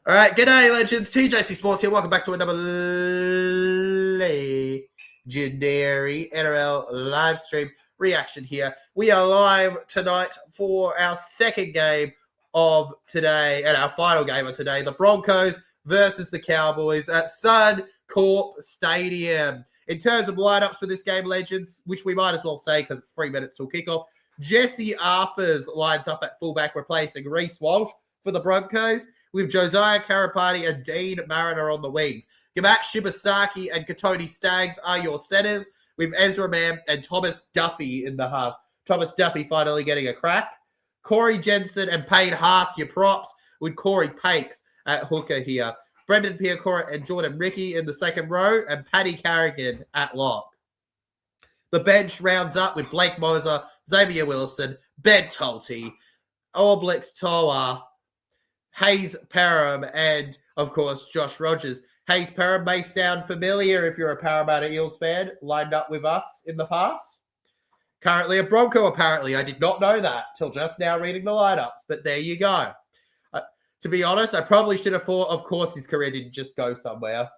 All right, g'day, legends. TJC Sports here. Welcome back to another legendary NRL live stream reaction here. We are live tonight for our second game of today and our final game of today. The Broncos versus the Cowboys at Suncorp Stadium. In terms of lineups for this game, legends, which we might as well say because it's 3 minutes till kickoff, Jesse Arthurs lines up at fullback, replacing Reece Walsh for the Broncos, with Josiah Karapati and Dean Mariner on the wings. Gamak Shibasaki and Katoni Staggs are your centers, with Ezra Mann and Thomas Duffy in the halves. Thomas Duffy finally getting a crack. Corey Jensen and Payne Haas, your props, with Corey Pakes at hooker here. Brendan Piacora and Jordan Ricky in the second row, and Paddy Carrigan at lock. The bench rounds up with Blake Moser, Xavier Wilson, Ben Tolte, Oblix Toa, Hayes Parham, and, of course, Josh Rogers. Hayes Parham may sound familiar if you're a Parramatta Eels fan, lined up with us in the past. Currently a Bronco, apparently. I did not know that till just now reading the lineups, but there you go. To be honest, I probably should have thought, of course, his career didn't just go somewhere.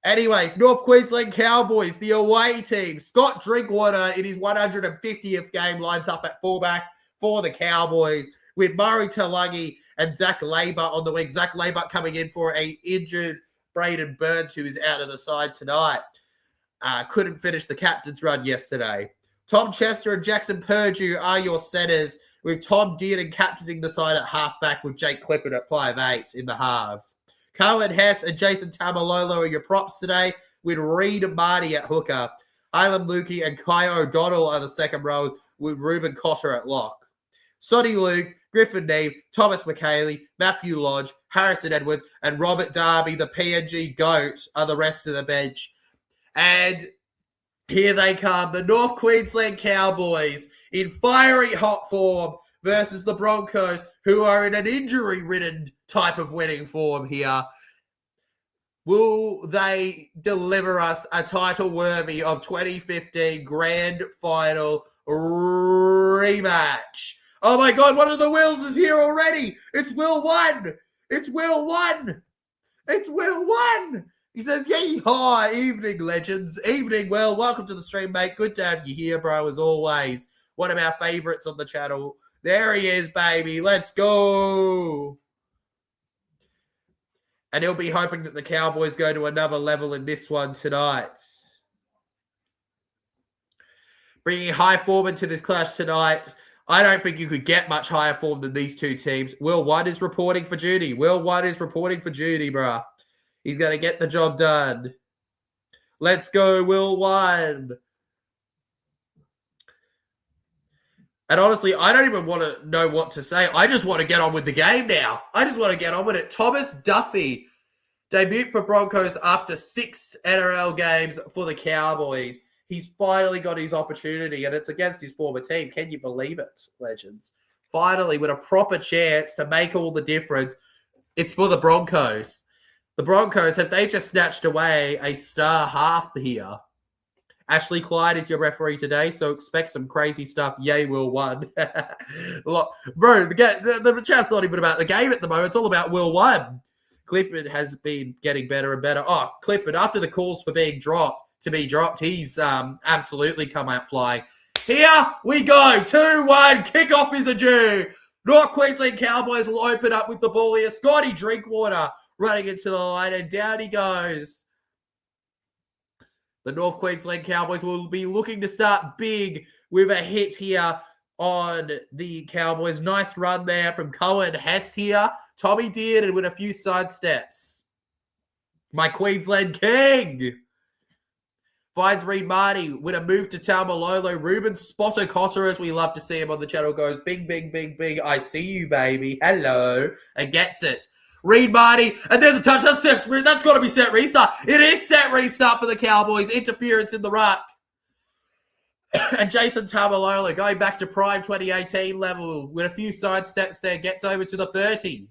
Anyways, North Queensland Cowboys, the away team. Scott Drinkwater in his 150th game lines up at fullback for the Cowboys, with Murray Talangi and Zach Labour on the wing. Zach Labour coming in for a injured Braden Burns, who is out of the side tonight. Couldn't finish the captain's run yesterday. Tom Chester and Jackson Purdue are your centers, with Tom Dearden captaining the side at halfback, with Jake Clifford at 5'8" in the halves. Cohen Hess and Jason Tamalolo are your props today, with Reed Marty at hooker. Ilan Lukey and Kayo O'Donnell are the second rows, with Ruben Cotter at lock. Sonny Luke, Griffin Neve, Thomas McHaley, Matthew Lodge, Harrison Edwards, and Robert Darby, the PNG GOAT, are the rest of the bench. And here they come, the North Queensland Cowboys in fiery hot form versus the Broncos, who are in an injury-ridden type of winning form here. Will they deliver us a title worthy of 2015 Grand Final rematch? Oh my God, one of the Wills is here already. It's Will 1. It's Will 1. It's Will 1. He says, yee-haw, evening, legends. Evening, Will. Welcome to the stream, mate. Good to have you here, bro, as always. One of our favorites on the channel. There he is, baby. Let's go. And he'll be hoping that the Cowboys go to another level in this one tonight. Bringing high form into this clash tonight. I don't think you could get much higher form than these two teams. Will 1 is reporting for duty. Will 1 is reporting for duty, bruh. He's going to get the job done. Let's go, Will 1. And honestly, I don't even want to know what to say. I just want to get on with the game now. I just want to get on with it. Thomas Duffy, debut for Broncos after 6 NRL games for the Cowboys. He's finally got his opportunity, and it's against his former team. Can you believe it, legends? Finally, with a proper chance to make all the difference, it's for the Broncos. The Broncos, have they just snatched away a star half here? Ashley Clyde is your referee today, so expect some crazy stuff. Yay, Will 1. Bro, the chat's not even about the game at the moment. It's all about Will 1. Clifford has been getting better and better. Oh, Clifford, after the calls for being dropped, he's absolutely come out flying. Here we go. 2-1. Kickoff is a due. North Queensland Cowboys will open up with the ball here. Scotty Drinkwater running into the line, and down he goes. The North Queensland Cowboys will be looking to start big with a hit here on the Cowboys. Nice run there from Cohen Hess here. Tommy Dearden with a few side steps. My Queensland King finds Reed Marty with a move to Taumalolo. Ruben Spotter Cotter, as we love to see him on the channel, goes bing, bing, bing, bing. I see you, baby. Hello. And gets it. Reed Marty, and there's a touchdown. That's got to be set restart. It is set restart for the Cowboys. Interference in the ruck. And Jason Taumalolo going back to prime 2018 level with a few side steps there. Gets over to the 30.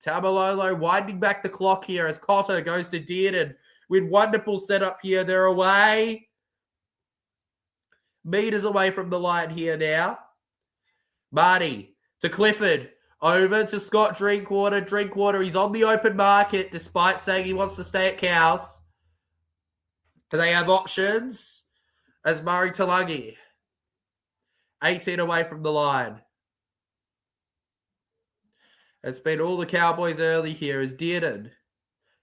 Taumalolo winding back the clock here as Cotter goes to Dearden. With wonderful setup here. They're away. Meters away from the line here now. Marty to Clifford. Over to Scott Drinkwater. Drinkwater, he's on the open market despite saying he wants to stay at Cows. Do they have options? As Murray Talangi. 18 away from the line. It's been all the Cowboys early here as Dearden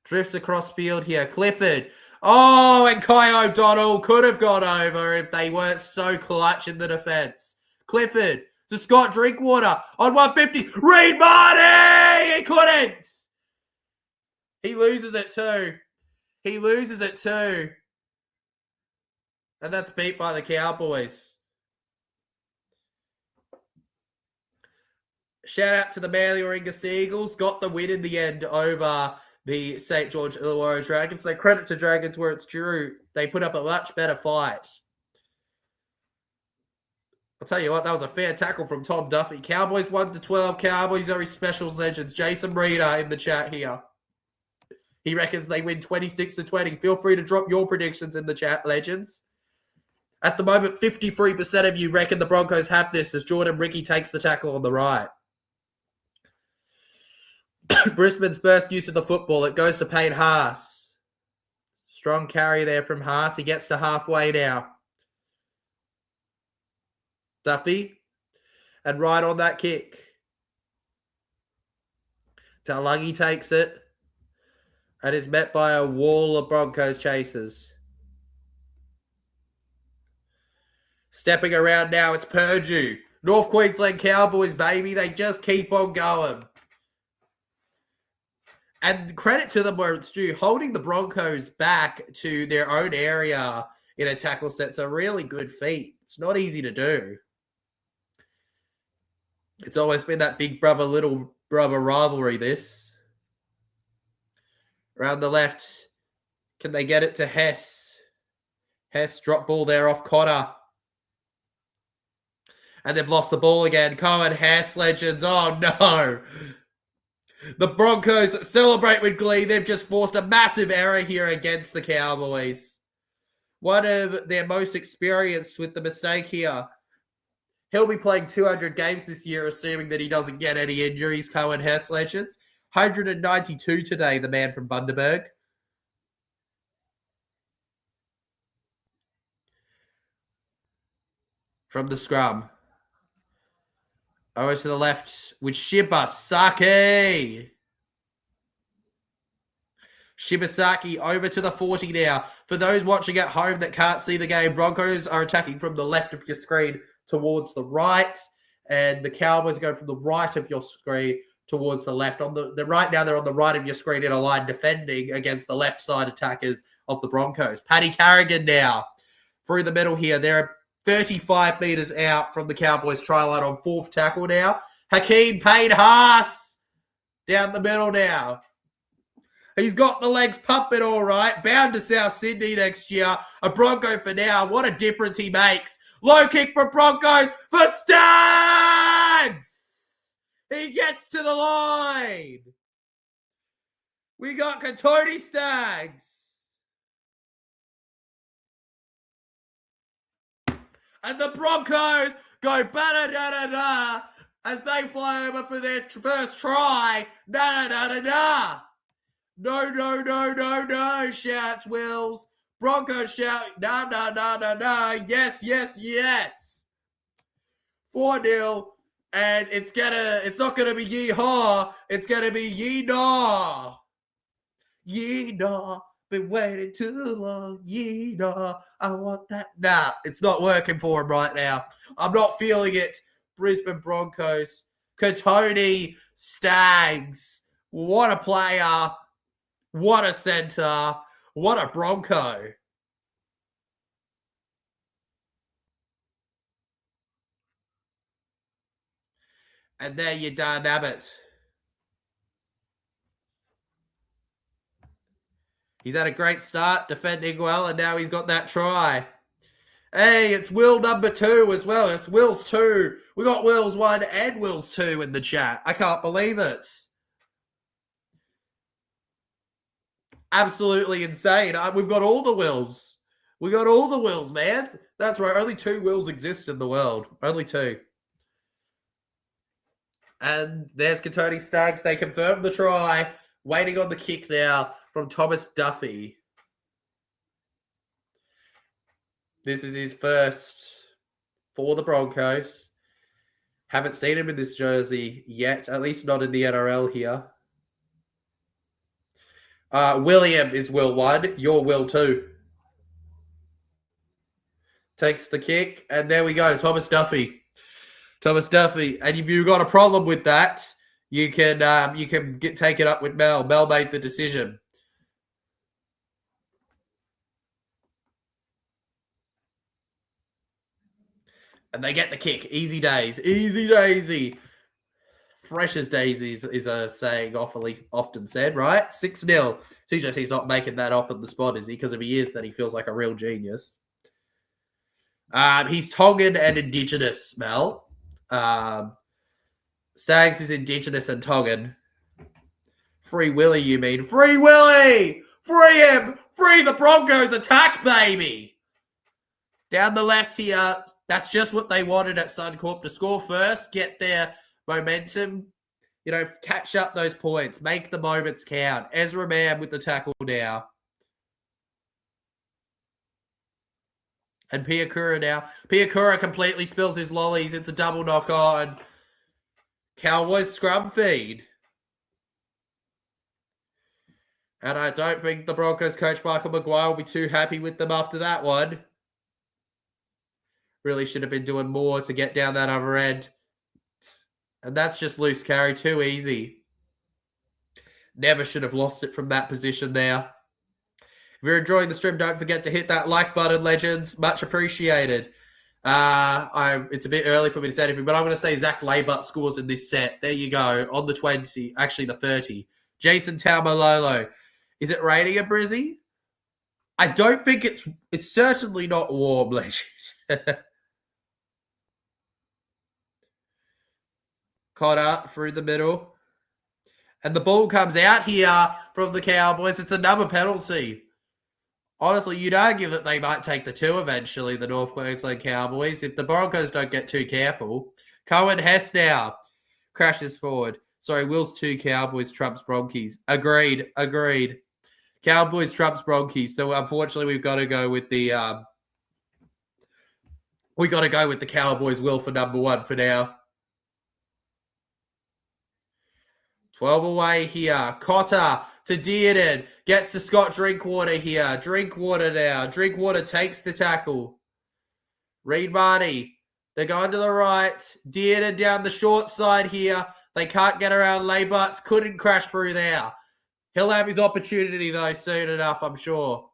drifts across field here. Clifford. Oh, and Kayo O'Donnell could have gone over if they weren't so clutch in the defense. Clifford to Scott Drinkwater on 150. Reed Marty! He couldn't! He loses it too. He loses it too. And that's beat by the Cowboys. Shout out to the Manly Warringah Seagulls. Got the win in the end over the St. George Illawarra Dragons. So credit to Dragons where it's due. They put up a much better fight. I'll tell you what, that was a fair tackle from Tom Duffy. Cowboys 1-12. Cowboys are his specials legends. Jason Reeder in the chat here. He reckons they win 26-20. Feel free to drop your predictions in the chat, legends. At the moment, 53% of you reckon the Broncos have this as Jordan Ricky takes the tackle on the right. Brisbane's first use of the football. It goes to Payne Haas. Strong carry there from Haas. He gets to halfway now. Duffy. And right on that kick. Talangi takes it. And is met by a wall of Broncos chasers. Stepping around now, it's Purdue. North Queensland Cowboys, baby. They just keep on going. And credit to them where it's due. Holding the Broncos back to their own area in a tackle set's a really good feat. It's not easy to do. It's always been that big brother, little brother rivalry, this. Around the left. Can they get it to Hess? Hess drop ball there off Cotter. And they've lost the ball again. Cohen, Hess, legends. Oh, no. The Broncos celebrate with glee. They've just forced a massive error here against the Cowboys. One of their most experienced with the mistake here. He'll be playing 200 games this year, assuming that he doesn't get any injuries. Cohen, Hess, legends. 192 today, the man from Bundaberg. From the scrum. Over to the left with Shibasaki. Shibasaki over to the 40 now. For those watching at home that can't see the game, Broncos are attacking from the left of your screen towards the right. And the Cowboys go from the right of your screen towards the left. On the right now, they're on the right of your screen in a line defending against the left side attackers of the Broncos. Paddy Carrigan now through the middle here. They're 35 metres out from the Cowboys try line on fourth tackle now. Hakeem Payne Haas down the middle now. He's got the legs pumping all right. Bound to South Sydney next year. A Bronco for now. What a difference he makes. Low kick for Broncos for Stags. He gets to the line. We got Katoni Stags. And the Broncos go ba-da-da-da-da as they fly over for their first try. Da-da-da-da-da. No, shouts Wills. Broncos shout, na-na-na-na-na. Yes, yes, yes. 4-0. And it's not gonna be yee-haw. It's gonna be yee-naw. Yee-naw. Been waiting too long, I want that. Nah, it's not working for him right now. I'm not feeling it. Brisbane Broncos. Katoni Stags. What a player. What a centre. What a Bronco. And there you done, Abbott. He's had a great start, defending well, and now he's got that try. Hey, it's Will number 2 as well. It's Will's 2. We got Will's 1 and Will's 2 in the chat. I can't believe it. Absolutely insane. We've got all the Wills. We got all the Wills, man. That's right. Only 2 Wills exist in the world. Only 2. And there's Katoni Staggs. They confirm the try. Waiting on the kick now from Thomas Duffy. This is his first for the Broncos. Haven't seen him in this jersey yet, at least not in the NRL here. William is Will 1. You're Will 2. Takes the kick, and there we go. Thomas Duffy. Thomas Duffy. And if you've got a problem with that, you can take it up with Mel. Mel made the decision. And they get the kick. Easy days. Easy daisy. Fresh as daisies is a saying often said, right? 6-0. CJC's not making that up on the spot, is he? Because if he is, then he feels like a real genius. He's Tongan and Indigenous, Mel. Staggs is Indigenous and Tongan. Free Willy, you mean? Free Willy! Free him! Free the Broncos! Attack, baby! Down the left here. That's just what they wanted at Suncorp, to score first, get their momentum, catch up those points, make the moments count. Ezra Mam with the tackle now. And Piakura now. Piakura completely spills his lollies. It's a double knock on. Cowboys scrum feed. And I don't think the Broncos coach Michael Maguire will be too happy with them after that one. Really should have been doing more to get down that other end. And that's just loose carry. Too easy. Never should have lost it from that position there. If you're enjoying the stream, don't forget to hit that like button, legends. Much appreciated. It's a bit early for me to say anything, but I'm going to say Zach Laybutt scores in this set. There you go. On the 20. Actually, the 30. Jason Taumalolo. Is it raining at Brizzy? I don't think it's certainly not warm, legend. Cotter through the middle. And the ball comes out here from the Cowboys. It's another penalty. Honestly, you'd argue that they might take the 2 eventually, the North Queensland Cowboys, if the Broncos don't get too careful. Cohen Hess now crashes forward. Sorry, Will's 2, Cowboys trumps Bronchies. Agreed. Cowboys trumps Bronchies. So unfortunately, we've got to go with the Cowboys Will for number 1 for now. 12 away here. Cotter to Dearden. Gets to Scott Drinkwater here. Drinkwater now. Drinkwater takes the tackle. Reed Marty. They're going to the right. Dearden down the short side here. They can't get around Laybutts. Couldn't crash through there. He'll have his opportunity, though, soon enough, I'm sure.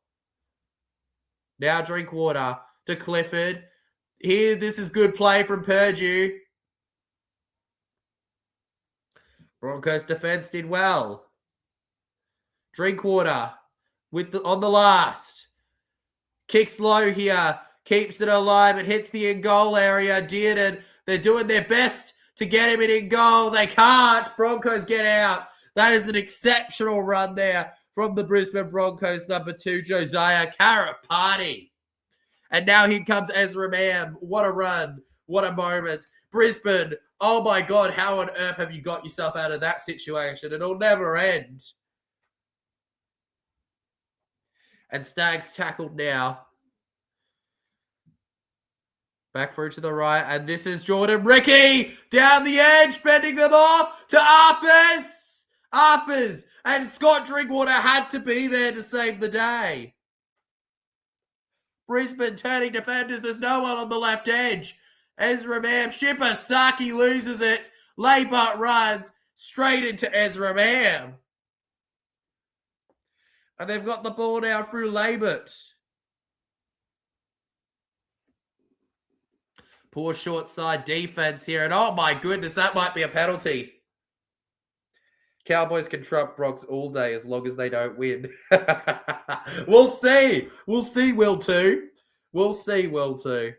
Now Drinkwater to Clifford. Here, this is good play from Purdue. Broncos defense did well. Drinkwater on the last. Kicks low here. Keeps it alive. It hits the in-goal area. Dearden, they're doing their best to get him in goal. They can't. Broncos get out. That is an exceptional run there from the Brisbane Broncos, number 2, Josiah Karapati. And now here comes Ezra Mam. What a run. What a moment. Brisbane, oh my God, how on earth have you got yourself out of that situation? It'll never end. And Staggs tackled now. Back through to the right. And this is Jordan Ricky down the edge, bending them off to Arpers. Arpers. And Scott Drinkwater had to be there to save the day. Brisbane turning defenders. There's no one on the left edge. Ezra Mam. Shipasaki loses it. Laybutt runs straight into Ezra Mam. And they've got the ball now through Laybutt. Poor short side defense here. And oh my goodness, that might be a penalty. Cowboys can trump Bronx all day as long as they don't win. We'll see. We'll see, Will 2. We'll see, Will 2.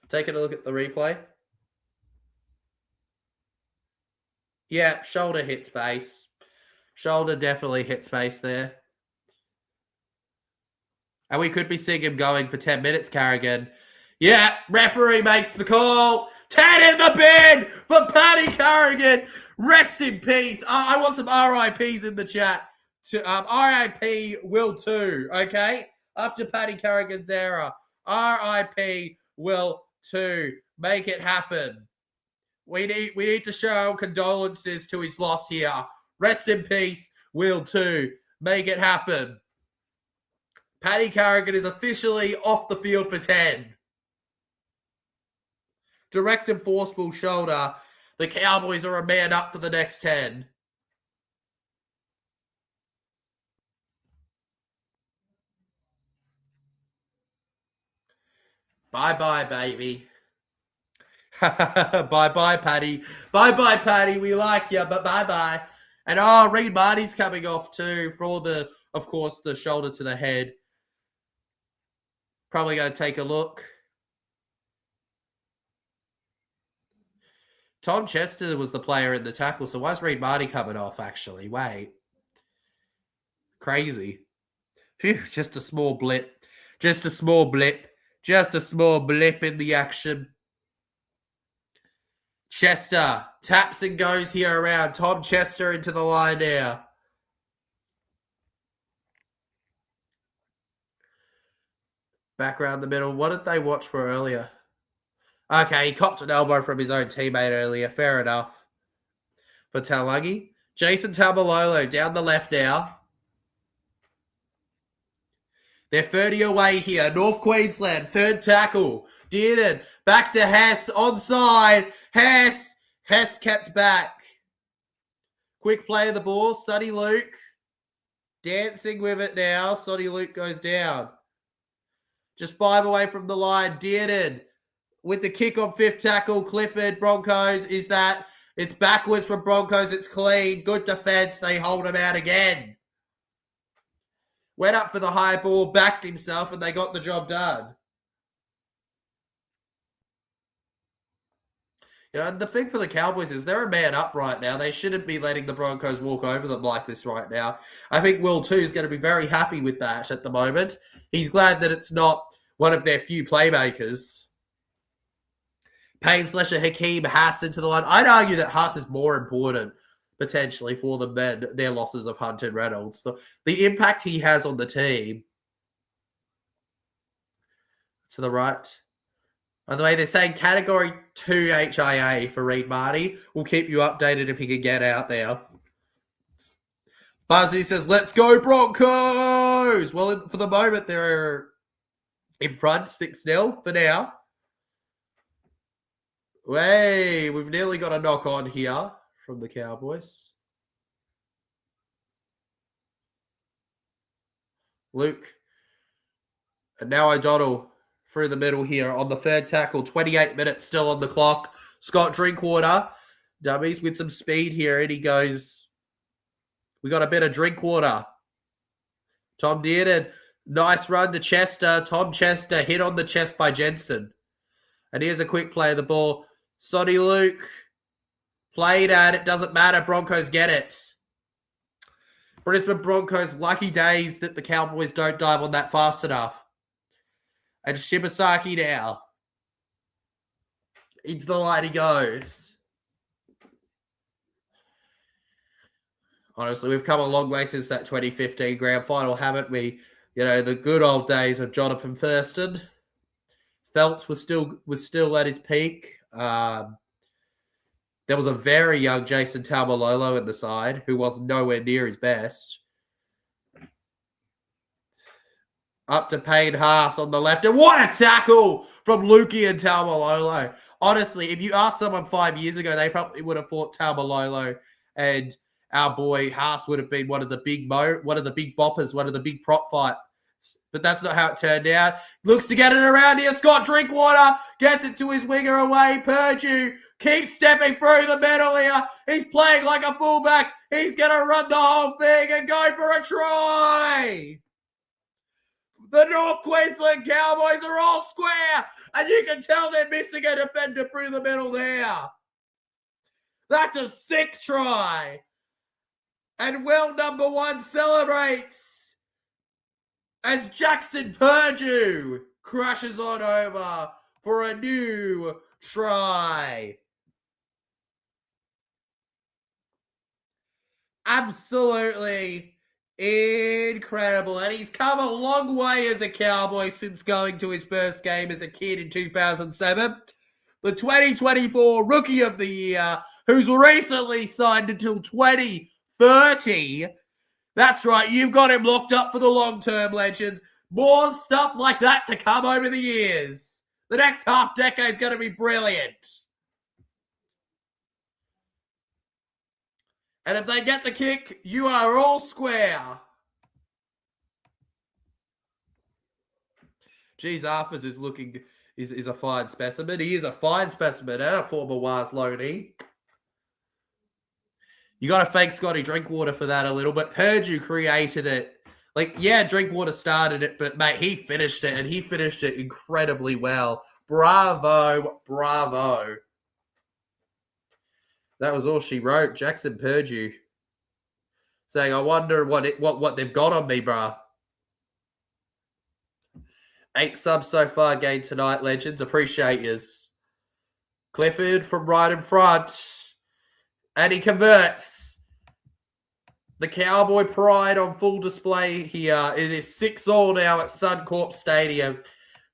Taking a look at the replay. Yeah, shoulder hits face. Shoulder definitely hits face there. And we could be seeing him going for 10 minutes, Carrigan. Yeah, referee makes the call. 10 in the bin for Paddy Carrigan. Rest in peace. I want some RIPs in the chat. RIP Will 2, okay? After Paddy Carrigan's era. RIP Will 2. Make it happen. We need to show condolences to his loss here. Rest in peace, Will 2. Make it happen. Paddy Carrigan is officially off the field for 10. Direct and forceful shoulder. The Cowboys are a man up for the next 10. Bye-bye, baby. Bye-bye, Paddy. Bye-bye, Paddy. We like you, but bye-bye. And Reed Marty's coming off too for all the, of course, the shoulder to the head. Probably going to take a look. Tom Chester was the player in the tackle, so why is Reed Marty coming off, actually? Wait. Crazy. Phew, just a small blip. Just a small blip. Just a small blip in the action. Chester taps and goes here around. Tom Chester into the line now. Back around the middle. What did they watch for earlier? Okay, he copped an elbow from his own teammate earlier. Fair enough. For Taulagi. Jason Taumalolo down the left now. They're 30 away here. North Queensland, third tackle. Dearden, back to Hess, onside. Hess kept back. Quick play of the ball. Sonny Luke dancing with it now. Sonny Luke goes down. Just 5 away from the line. Dearden with the kick on fifth tackle. Clifford, Broncos, is that? It's backwards from Broncos. It's clean. Good defense. They hold him out again. Went up for the high ball, backed himself, and they got the job done. You know, the thing for the Cowboys is they're a man up right now. They shouldn't be letting the Broncos walk over them like this right now. I think Will 2 is going to be very happy with that at the moment. He's glad that it's not one of their few playmakers. Payne/Hakeem Haas into the line. I'd argue that Haas is more important potentially for them than their losses of Hunt and Reynolds. So the impact he has on the team. To the right. By the way, they're saying Category 2 HIA for Reed Marty. We'll keep you updated if he can get out there. Buzzy says, let's go Broncos! Well, for the moment, they're in front, 6-0 for now. Hey, we've nearly got a knock on here from the Cowboys. Luke. And now O'Donnell through the middle here on the third tackle. 28 minutes still on the clock. Scott Drinkwater. Dummies with some speed here. And he goes, we got a bit of Drinkwater. Tom Dearden. Nice run to Chester. Tom Chester hit on the chest by Jensen. And here's a quick play of the ball. Sonny Luke. Played at it. Doesn't matter. Broncos get it. Brisbane Broncos, lucky days that the Cowboys don't dive on that fast enough. And Shibasaki now. Into the line he goes. Honestly, we've come a long way since that 2015 grand final, haven't we? You know, the good old days of Jonathan Thurston. Phelps was still at his peak. There was a very young Jason Taumalolo in the side who was nowhere near his best. Up to Payne Haas on the left. And what a tackle from Lukey and Taumalolo. Honestly, if you asked someone 5 years ago, they probably would have thought Taumalolo and our boy Haas would have been one of the big boppers, one of the big prop fights. But that's not how it turned out. Looks to get it around here. Scott Drinkwater gets it to his winger away. Purdue keeps stepping through the middle here. He's playing like a fullback. He's going to run the whole thing and go for a try. The North Queensland Cowboys are all square. And you can tell they're missing a defender through the middle there. That's a sick try. And Will number 1 celebrates as Jackson Purdue crashes on over for a new try. Absolutely incredible. And he's come a long way as a Cowboy since going to his first game as a kid in 2007. The 2024 Rookie of the Year, who's recently signed until 2030. That's right, you've got him locked up for the long-term, legends. More stuff like that to come over the years. The next half decade is going to be brilliant. And if they get the kick, you are all square. Geez, Arthurs is a fine specimen. He is a fine specimen and a former Waz loanee. You got to thank Scotty Drinkwater for that a little bit. Purdue created it. Like, yeah, Drinkwater started it, but, mate, he finished it, and he finished it incredibly well. Bravo, bravo. That was all she wrote. Jackson Purdue saying, I wonder what they've got on me, bruh. 8 subs so far gained tonight, legends. Appreciate yous. Clifford from right in front. And he converts. The Cowboy pride on full display here. It is 6-all now at Suncorp Stadium.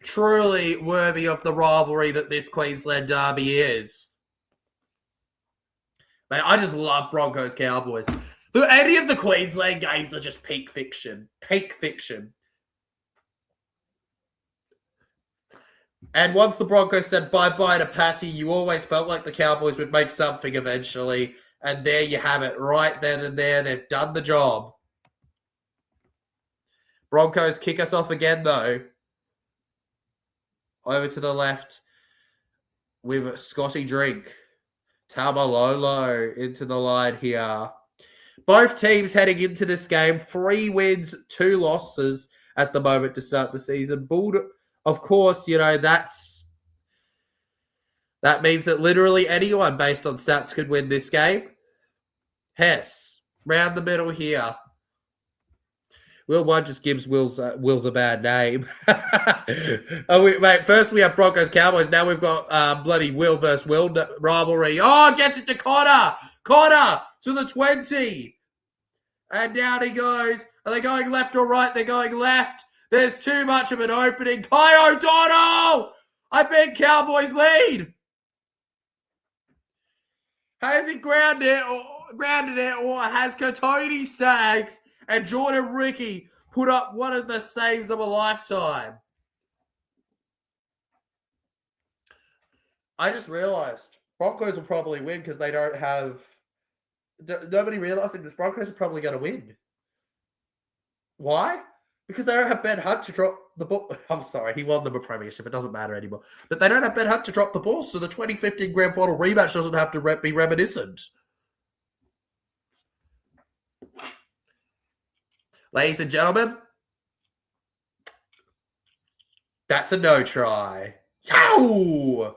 Truly worthy of the rivalry that this Queensland derby is. Man, I just love Broncos Cowboys. Any of the Queensland games are just peak fiction. Peak fiction. And once the Broncos said bye-bye to Patty, you always felt like the Cowboys would make something eventually. And there you have it. Right then and there, they've done the job. Broncos kick us off again, though. Over to the left with Scotty Drink. Tamalolo into the line here. Both teams heading into this game, 3 wins, 2 losses at the moment to start the season. Of course, you know, that means that literally anyone based on stats could win this game. Hess, round the middle here. Will one just gives Will's a bad name. Mate, first we have Broncos Cowboys. Now we've got bloody Will versus Will rivalry. Oh, gets it to Connor. Connor to the 20. And down he goes. Are they going left or right? They're going left. There's too much of an opening. Kayo Donald! I bet Cowboys lead. Has he grounded it or has Katoni Staggs and Jordan Ricky put up one of the saves of a lifetime? I just realized Broncos will probably win because they don't have... Nobody realizing this. Broncos are probably going to win. Why? Because they don't have Ben Hunt to drop the ball. I'm sorry, he won them a premiership. It doesn't matter anymore. But they don't have Ben Hunt to drop the ball, so the 2015 Grand Final rematch doesn't have to be reminiscent. Ladies and gentlemen, that's a no try. Yow!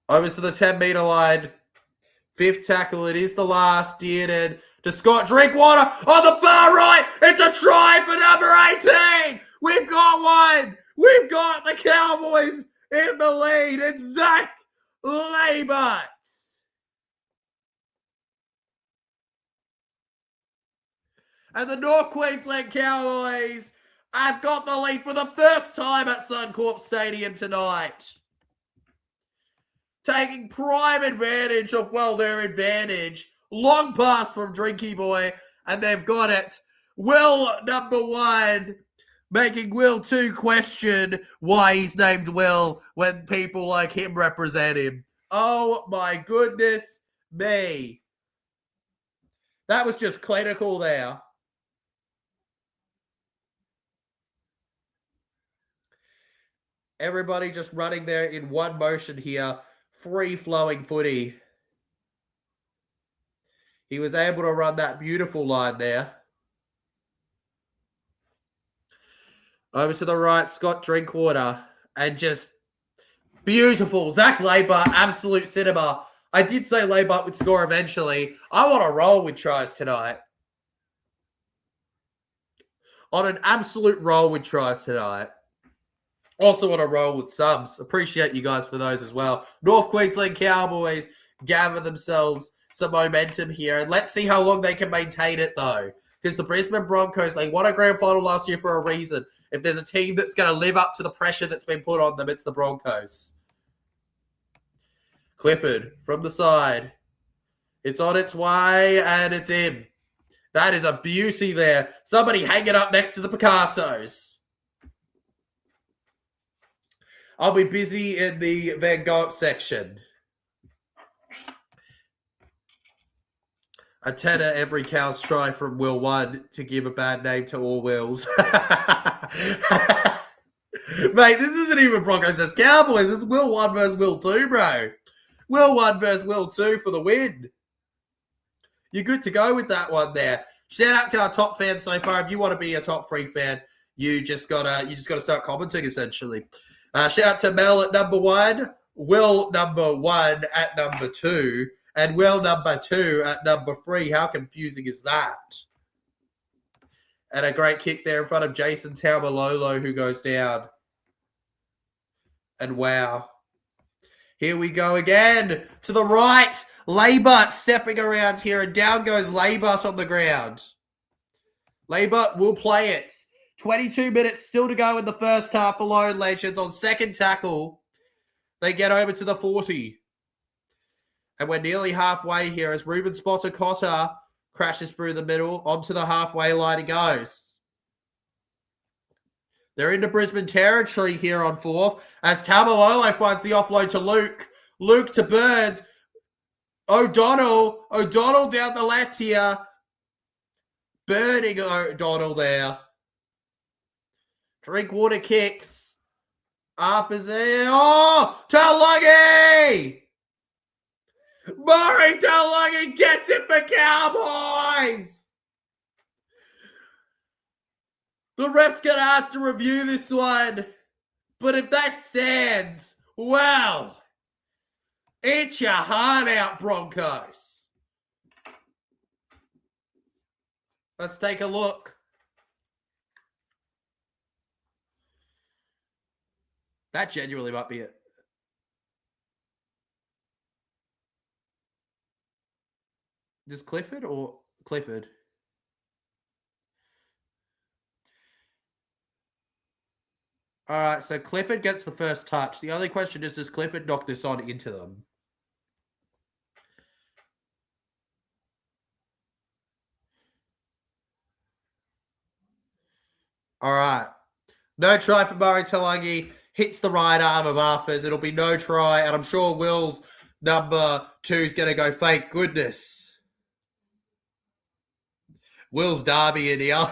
Over to the 10-meter line. 5th tackle. It is the last. Dearden to Scott Drinkwater on the far right. It's a try for number 18. We've got one. We've got the Cowboys in the lead. It's Zach Labert. And the North Queensland Cowboys have got the lead for the first time at Suncorp Stadium tonight. Taking prime advantage of, well, their advantage. Long pass from Drinky Boy, and they've got it. Will, number 1, making Will 2 question why he's named Will when people like him represent him. Oh, my goodness me. That was just clinical there. Everybody just running there in one motion here. Free-flowing footy. He was able to run that beautiful line there. Over to the right, Scott Drinkwater. And just beautiful. Zach Labert, absolute cinema. I did say Labert would score eventually. I want to roll with tries tonight. on an absolute roll with tries tonight. Also on a roll with subs. Appreciate you guys for those as well. North Queensland Cowboys gather themselves some momentum here. And let's see how long they can maintain it, though. Because the Brisbane Broncos, they won a grand final last year for a reason. If there's a team that's going to live up to the pressure that's been put on them, it's the Broncos. Clifford from the side. It's on its way, and it's in. That is a beauty there. Somebody hang it up next to the Picassos. I'll be busy in the Van Gogh section. A tenner every cow's try from Will 1 to give a bad name to all Wills. Mate, this isn't even Broncos, it's Cowboys. It's Will 1 versus Will 2, bro. Will 1 versus Will 2 for the win. You're good to go with that one there. Shout out to our top fans so far. If you want to be a top 3 fan, you just gotta start commenting essentially. Shout out to Mel at number 1, Will number 1 at number 2, and Will number 2 at number 3. How confusing is that? And a great kick there in front of Jason Taumalolo, who goes down. And wow. Here we go again. To the right. Laybut stepping around here, and down goes Laybut on the ground. Laybut will play it. 22 minutes still to go in the first half alone, Legends. On second tackle, they get over to the 40. And we're nearly halfway here as Ruben Spotter-Cotter crashes through the middle. Onto the halfway line he goes. They're into Brisbane territory here on 4th as Tamalolo finds the offload to Luke. Luke to Burns. O'Donnell down the left here. Burning O'Donnell there. Drinkwater kicks. Up is there. Oh! Taulagi! Murray Taulagi gets it for Cowboys! The ref's going to have to review this one. But if that stands, well, eat your heart out, Broncos. Let's take a look. That genuinely might be it. Does Clifford or Clifford? All right, so Clifford gets the first touch. The only question is, does Clifford knock this on into them? All right. No try for Murray Taulagi. Hits the right arm of Arthurs. It'll be no try, and I'm sure Will's number 2 is going to go, thank goodness. Will's Derby in here.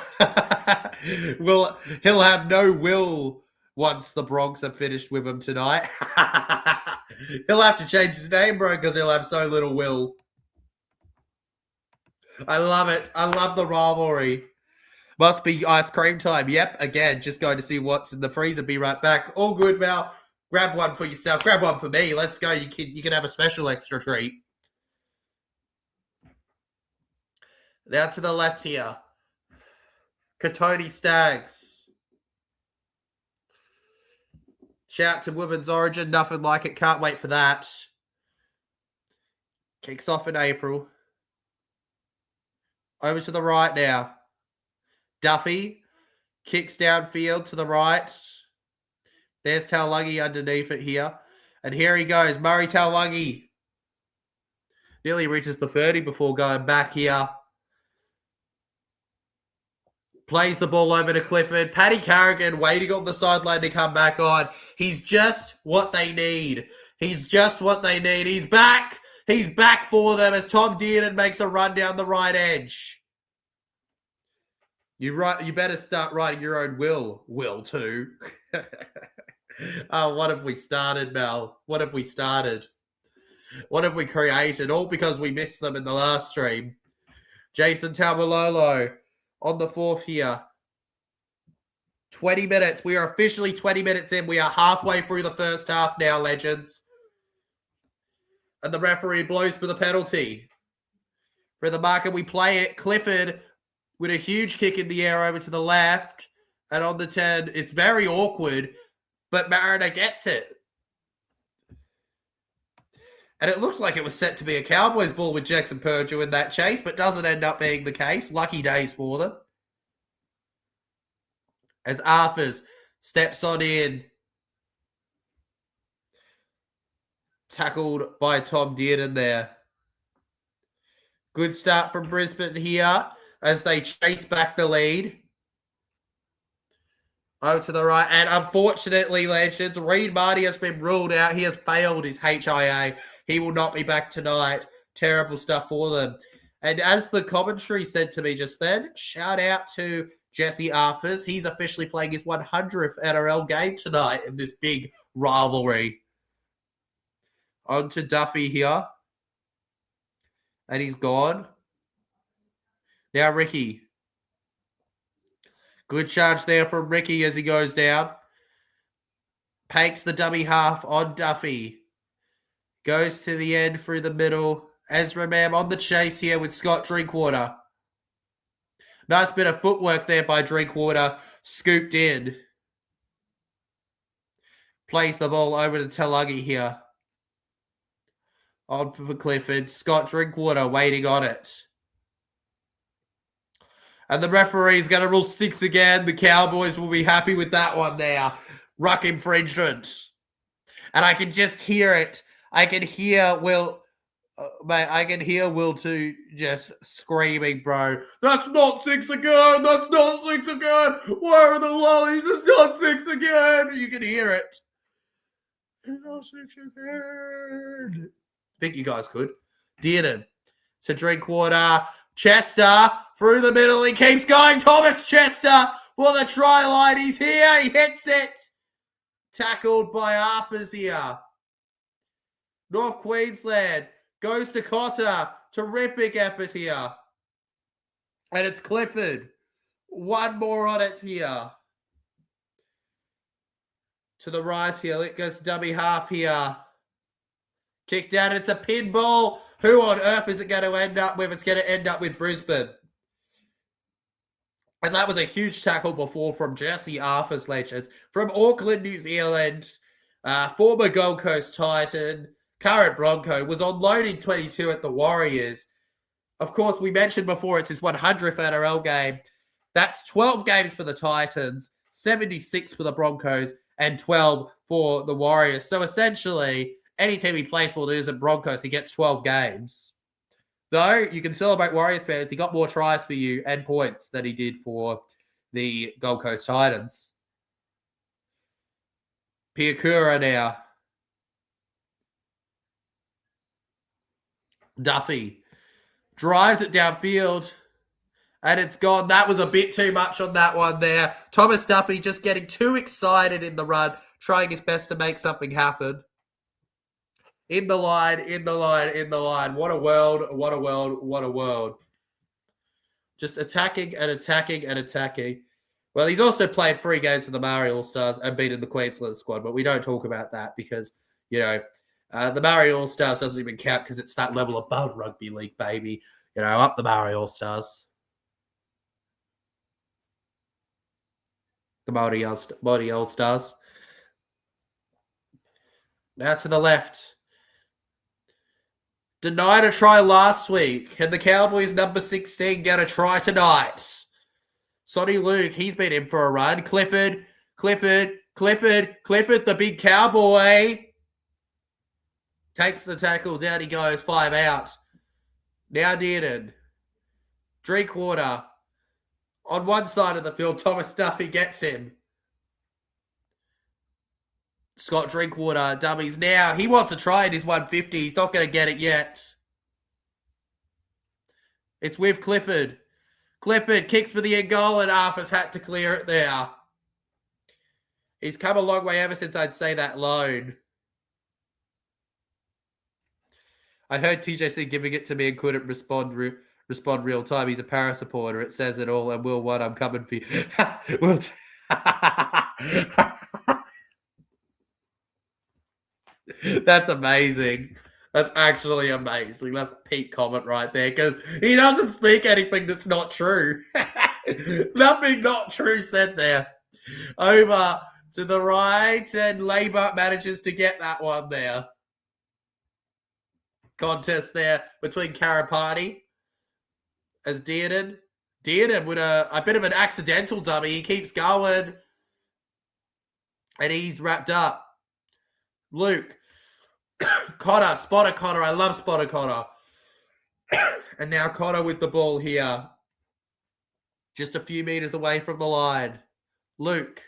He'll have no Will once the Bronx are finished with him tonight. He'll have to change his name, bro, because he'll have so little Will. I love it. I love the rivalry. Must be ice cream time. Yep, again, just going to see what's in the freezer. Be right back. All good, Mal. Grab one for yourself. Grab one for me. Let's go. You can have a special extra treat. Now to the left here. Katoni Stags. Shout to Women's Origin. Nothing like it. Can't wait for that. Kicks off in April. Over to the right now. Duffy kicks downfield to the right. There's Taulagi underneath it here. And here he goes. Murray Taulagi nearly reaches the 30 before going back here. Plays the ball over to Clifford. Paddy Carrigan waiting on the sideline to come back on. He's just what they need. He's just what they need. He's back. He's back for them as Tom Dearden makes a run down the right edge. You better start writing your own Will too. Oh, what have we started, Mel? What have we started? What have we created? All because we missed them in the last stream. Jason Taumalolo on the 4th here. 20 minutes. We are officially 20 minutes in. We are halfway through the first half now, Legends. And the referee blows for the penalty. For the marker, we play it. Clifford with a huge kick in the air over to the left. And on the 10, it's very awkward, but Mariner gets it. And it looks like it was set to be a Cowboys ball with Jackson Purdue in that chase, but doesn't end up being the case. Lucky days for them. As Arthurs steps on in. Tackled by Tom Dearden there. Good start from Brisbane here as they chase back the lead. Over to the right. And unfortunately, legends, Reid Marty has been ruled out. He has failed his HIA. He will not be back tonight. Terrible stuff for them. And as the commentary said to me just then, shout out to Jesse Arthurs. He's officially playing his 100th NRL game tonight in this big rivalry. On to Duffy here. And he's gone. Now Ricky. Good charge there from Ricky as he goes down. Pakes the dummy half on Duffy. Goes to the end through the middle. Ezra Mam on the chase here with Scott Drinkwater. Nice bit of footwork there by Drinkwater. Scooped in. Plays the ball over to Talagi here. On for Clifford. Scott Drinkwater waiting on it. And the referee's going to rule 6 again. The Cowboys will be happy with that one there. Ruck infringement. And I can just hear it. I can hear Will... mate, I can hear Will too just screaming, bro. That's not 6 again. That's not 6 again. Where are the lollies? It's not 6 again. You can hear it. It's not 6 again. I think you guys could. Dearden to Drinkwater. Chester through the middle. He keeps going. Thomas Chester for the try line. He's here. He hits it. Tackled by Harpers here. North Queensland goes to Cotter to Rippick effort here. And it's Clifford. One more on it here. To the right here. It goes to dummy half here. Kicked out. It's a pinball. Who on earth is it going to end up with? It's going to end up with Brisbane. And that was a huge tackle before from Jesse Arthurs, legends. From Auckland, New Zealand. Former Gold Coast Titan. Current Bronco. Was on loan in 22 at the Warriors. Of course, we mentioned before it's his 100th NRL game. That's 12 games for the Titans. 76 for the Broncos. And 12 for the Warriors. So essentially... any team he plays for loses at Broncos, he gets 12 games. Though, you can celebrate Warriors fans. He got more tries for you and points than he did for the Gold Coast Titans. Piakura now. Duffy drives it downfield. And it's gone. That was a bit too much on that one there. Thomas Duffy just getting too excited in the run, trying his best to make something happen. In the line, in the line, in the line. What a world, what a world, what a world. Just attacking and attacking and attacking. Well, he's also played 3 games for the Maori All-Stars and been in the Queensland squad, but we don't talk about that because, you know, the Maori All-Stars doesn't even count because it's that level above rugby league, baby. You know, up the Maori All-Stars. The Maori All-Stars. Now to the left. Denied a try last week. And the Cowboys number 16 get a try tonight. Sonny Luke, he's been in for a run. Clifford, the big cowboy. Takes the tackle. Down he goes. 5 out. Now Dearden. Drinkwater. On one side of the field, Thomas Duffy gets him. Scott Drinkwater, dummies now. He wants to try in his 150. He's not going to get it yet. It's with Clifford. Clifford kicks for the end goal and Arthur's had to clear it there. He's come a long way ever since I'd say that loan. I heard TJC giving it to me and couldn't respond real time. He's a Paris supporter. It says it all. And Will, what? I'm coming for you. That's amazing. That's actually amazing. That's a peak comment right there because he doesn't speak anything that's not true. Nothing not true said there. Over to the right, and Labour manages to get that one there. Contest there between Karapati as Dearden. Dearden with a bit of an accidental dummy. He keeps going. And he's wrapped up. Luke. Cotter. Spotter Cotter. I love Spotter Cotter. And now Cotter with the ball here. Just a few meters away from the line. Luke.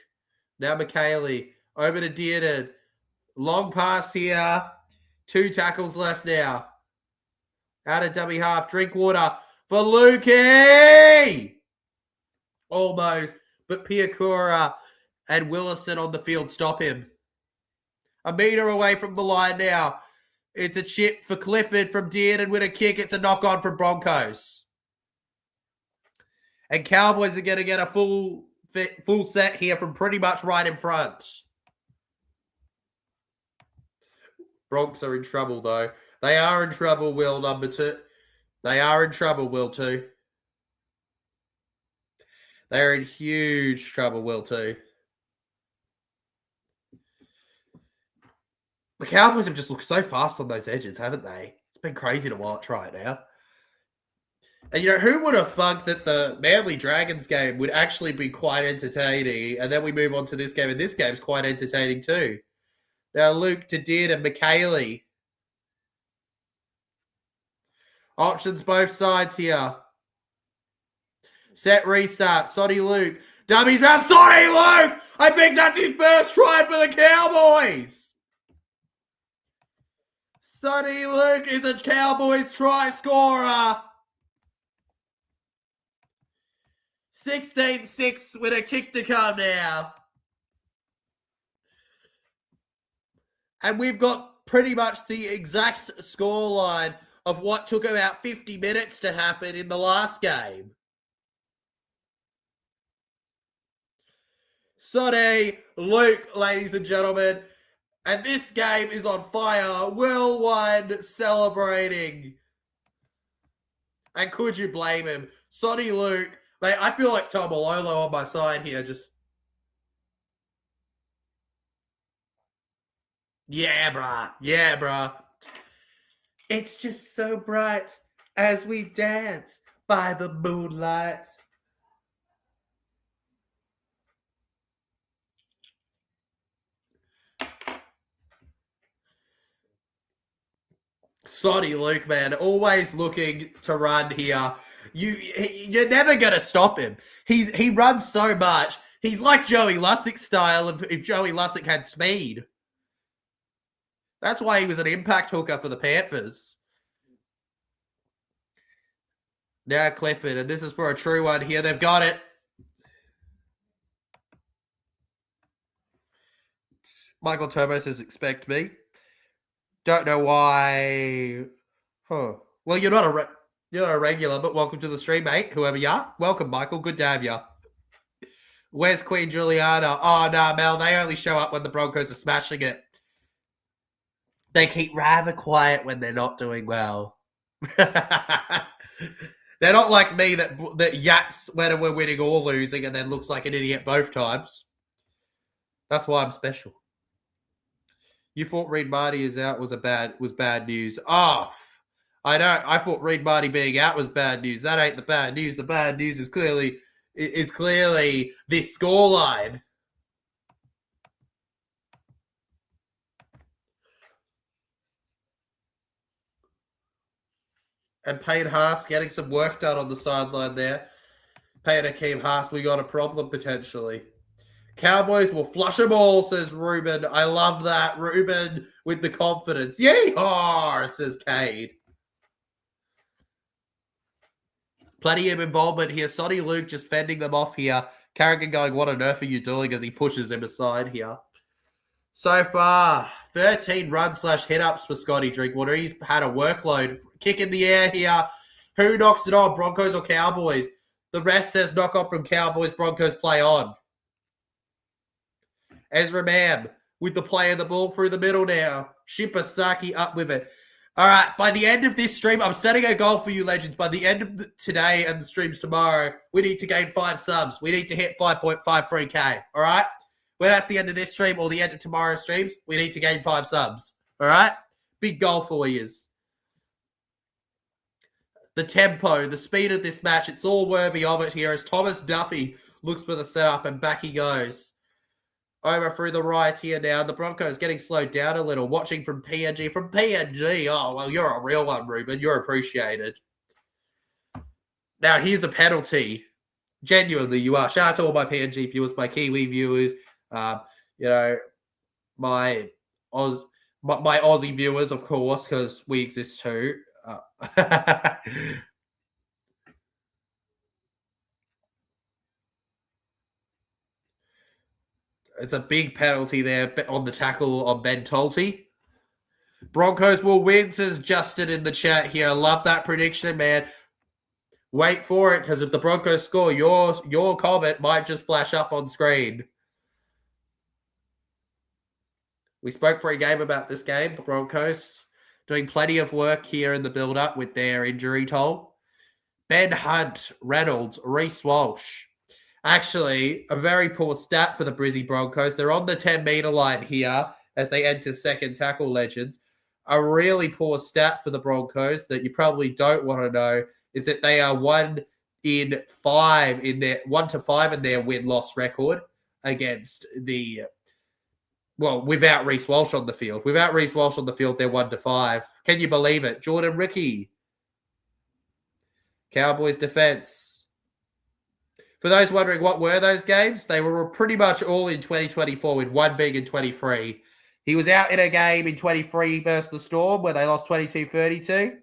Now McKaylee. Over to Dearden. Long pass here. 2 tackles left now. Out of dummy half. Drinkwater for Lukey. Almost. But Piakura and Willison on the field stop him. A meter away from the line now. It's a chip for Clifford from Dearden with a kick. It's a knock-on from Broncos. And Cowboys are going to get a full set here from pretty much right in front. Bronx are in trouble, though. They are in trouble, Will, number 2. They are in trouble, Will, 2. They're in huge trouble, Will, 2. The Cowboys have just looked so fast on those edges, haven't they? It's been crazy to watch right now. And, who would have thought that the Manly Dragons game would actually be quite entertaining? And then we move on to this game, and this game's quite entertaining too. Now, Luke to Dearden, McKaylee. Options both sides here. Set restart. Sonny Luke. Dummies round. Sonny Luke! I think that's his first try for the Cowboys! Sonny Luke is a Cowboys try scorer. 16-6 with a kick to come now. And we've got pretty much the exact scoreline of what took about 50 minutes to happen in the last game. Sonny Luke, ladies and gentlemen. And this game is on fire. Well won, celebrating. And could you blame him? Sonny Luke. Mate, I feel like Tom Malolo on my side here. Just. Yeah, bruh. Yeah, bruh. It's just so bright as we dance by the moonlight. Sonny Luke, man, always looking to run here. You're never going to stop him. He runs so much. He's like Joey Lussick's style if Joey Lussick had speed. That's why he was an impact hooker for the Panthers. Now Clifford, and this is for a true one here. They've got it. Michael Turbo says, expect me. Don't know why. Huh. Well, you're not a regular, but welcome to the stream, mate. Whoever you are. Welcome, Michael. Good to have you. Where's Queen Juliana? Oh, no, Mel. They only show up when the Broncos are smashing it. They keep rather quiet when they're not doing well. They're not like me that yaps whether we're winning or losing and then looks like an idiot both times. That's why I'm special. You thought Reed Marty is out was bad news. Oh, I know. I thought Reed Marty being out was bad news. That ain't the bad news. The bad news is clearly this scoreline. And Payne Haas getting some work done on the sideline there. Payne Akeem Haas, we got a problem potentially. Cowboys will flush them all, says Ruben. I love that. Ruben with the confidence. Yeehaw, says Cade. Plenty of involvement here. Sonny Luke just fending them off here. Carrigan going, what on earth are you doing, as he pushes him aside here. So far, 13 run/hit-ups for Scotty Drinkwater. He's had a workload. Kick in the air here. Who knocks it on, Broncos or Cowboys? The ref says knock off from Cowboys. Broncos play on. Ezra Mam with the play of the ball through the middle now. Shipasaki up with it. All right, by the end of this stream, I'm setting a goal for you, legends. By the end of today and the streams tomorrow, we need to gain 5 subs. We need to hit 5.53K, all right? When that's the end of this stream or the end of tomorrow's streams, we need to gain 5 subs, all right? Big goal for you. The tempo, the speed of this match, it's all worthy of it here as Thomas Duffy looks for the setup and back he goes. Over through the right here now. The Broncos getting slowed down a little. Watching from PNG. From PNG. Oh, well, you're a real one, Ruben. You're appreciated. Now, here's a penalty. Genuinely, you are. Shout out to all my PNG viewers, my Kiwi viewers, you know, my Aussie viewers, of course, because we exist too. It's a big penalty there on the tackle on Ben Tolty. Broncos will win, says Justin in the chat here. Love that prediction, man. Wait for it, because if the Broncos score, your comment might just flash up on screen. We spoke pre-game about this game. The Broncos doing plenty of work here in the build-up with their injury toll. Ben Hunt, Reynolds, Reece Walsh. Actually, a very poor stat for the Brisbane Broncos. They're on the 10-metre line here as they enter second tackle, legends. A really poor stat for the Broncos that you probably don't want to know is that they are 1 to 5 in their win-loss record against the, well, without Reece Walsh on the field. Without Reece Walsh on the field, they're 1 to 5. Can you believe it? Jordan Ricky. Cowboys defense. For those wondering what were those games, they were pretty much all in 2024 with one being in 23. He was out in a game in 23 versus the Storm where they lost 22-32.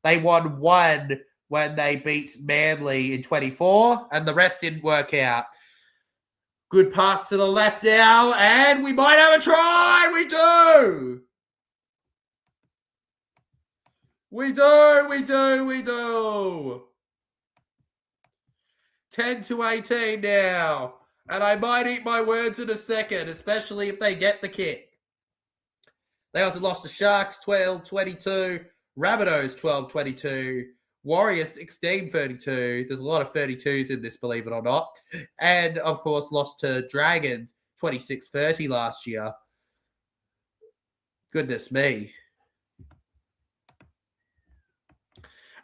They won 1 when they beat Manly in 24, and the rest didn't work out. Good pass to the left now, and we might have a try. We do. We do. 10-18 now. And I might eat my words in a second, especially if they get the kick. They also lost to Sharks 12-22, Rabbitohs 12-22, Warriors 16-32. There's a lot of 32s in this, believe it or not. And, of course, lost to Dragons 26-30 last year. Goodness me.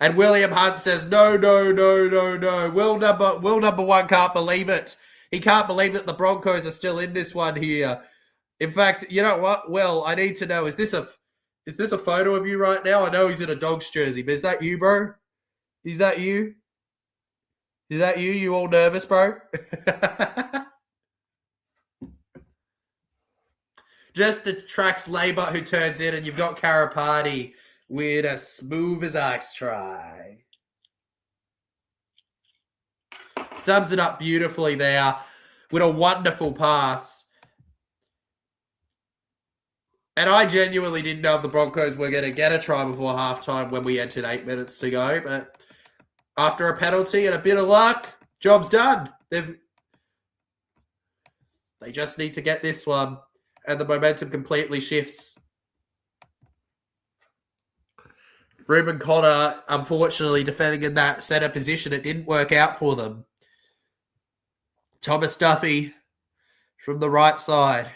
And William Hunt says, no. Will number 1 can't believe it. He can't believe that the Broncos are still in this one here. In fact, you know what? Will, I need to know, is this a photo of you right now? I know he's in a Dogs jersey, but is that you, bro? Is that you? Is that you? You all nervous, bro? Just the Trax Labour who turns in, and you've got Karapati with a smooth as ice try. Sums it up beautifully there with a wonderful pass. And I genuinely didn't know if the Broncos were going to get a try before halftime when we entered 8 minutes to go. But after a penalty and a bit of luck, job's done. They just need to get this one. And the momentum completely shifts. Ruben Connor, unfortunately, defending in that center position. It didn't work out for them. Thomas Duffy from the right side,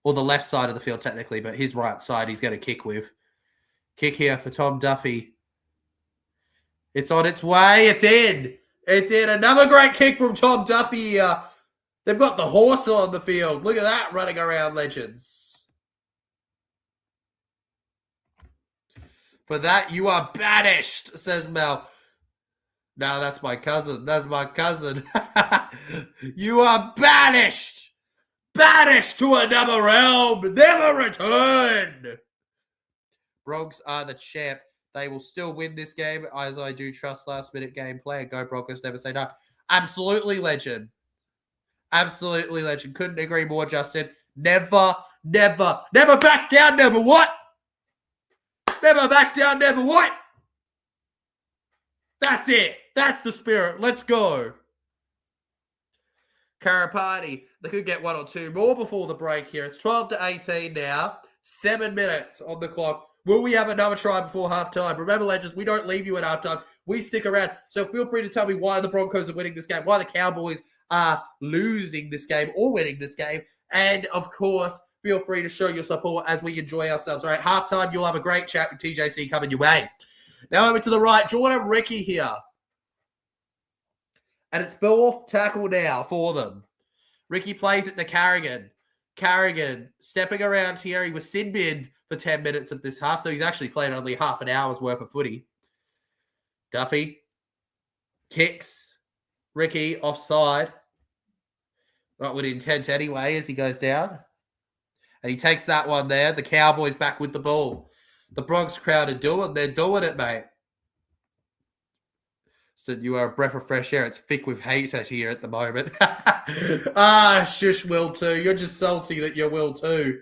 or the left side of the field technically, but his right side he's going to kick with. Kick here for Tom Duffy. It's on its way. It's in. It's in. Another great kick from Tom Duffy here. They've got the horse on the field. Look at that running around, legends. For that, you are banished, says Mel. No, that's my cousin. That's my cousin. You are banished. Banished to another realm. Never return. Bronx are the champ. They will still win this game, as I do trust last-minute gameplay. Go Broncos, never say no. Absolutely legend. Absolutely legend. Couldn't agree more, Justin. Never back down, never what? Never back down, never what? That's it. That's the spirit. Let's go. Karapati. They could get 1 or 2 more before the break here. It's 12-18 now. 7 minutes on the clock. Will we have another try before halftime? Remember, legends, we don't leave you at halftime. We stick around. So feel free to tell me why the Broncos are winning this game, why the Cowboys are losing this game or winning this game. And, of course, feel free to show your support as we enjoy ourselves. All right, halftime, you'll have a great chat with TJC coming your way. Now over to the right, Jordan Ricky here. And it's fourth tackle now for them. Ricky plays it to Carrigan. Carrigan stepping around here. He was sin-binned for 10 minutes of this half, so he's actually played only half an hour's worth of footy. Duffy kicks Ricky offside. Not with intent anyway as he goes down. And he takes that one there. The Cowboys back with the ball. The Bronx crowd are they're doing it, mate. So you are a breath of fresh air. It's thick with hate out here at the moment. Shush, Will too. You're just salty that you will too.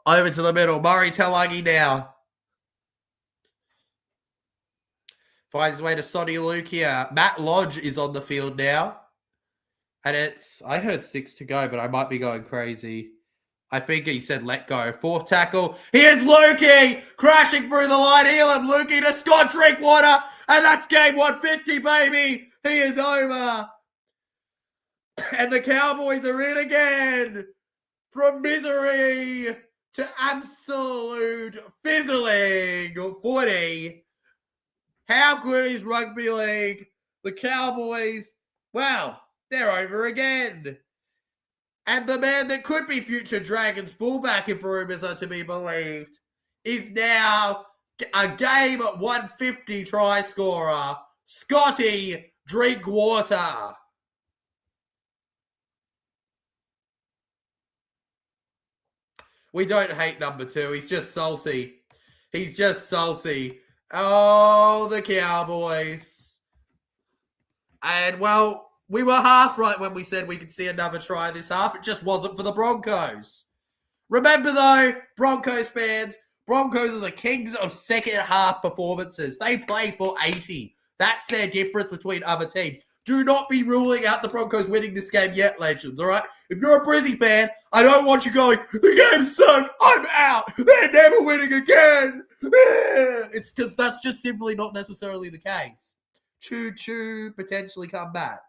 Over to the middle. Murray Talangi now. Finds his way to Sonny Luke here. Matt Lodge is on the field now. And I heard 6 to go, but I might be going crazy. I think he said let go. Fourth tackle. Here's Lukey crashing through the line. Elam Lukey to Scott Drinkwater. And that's game 150, baby. He is over. And the Cowboys are in again. From misery to absolute fizzling footy. How good is rugby league? The Cowboys, wow, they're over again. And the man that could be future Dragons fullback, if rumors are to be believed, is now a game 150 try scorer, Scotty Drinkwater. We don't hate number 2. He's just salty. He's just salty. Oh, the Cowboys. And, well, we were half right when we said we could see another try this half. It just wasn't for the Broncos. Remember, though, Broncos fans, Broncos are the kings of second half performances. They play for 80. That's their difference between other teams. Do not be ruling out the Broncos winning this game yet, legends, all right? If you're a Brizzy fan, I don't want you going, the game sucked, I'm out, they're never winning again. It's because that's just simply not necessarily the case. Choo-choo, potentially come back.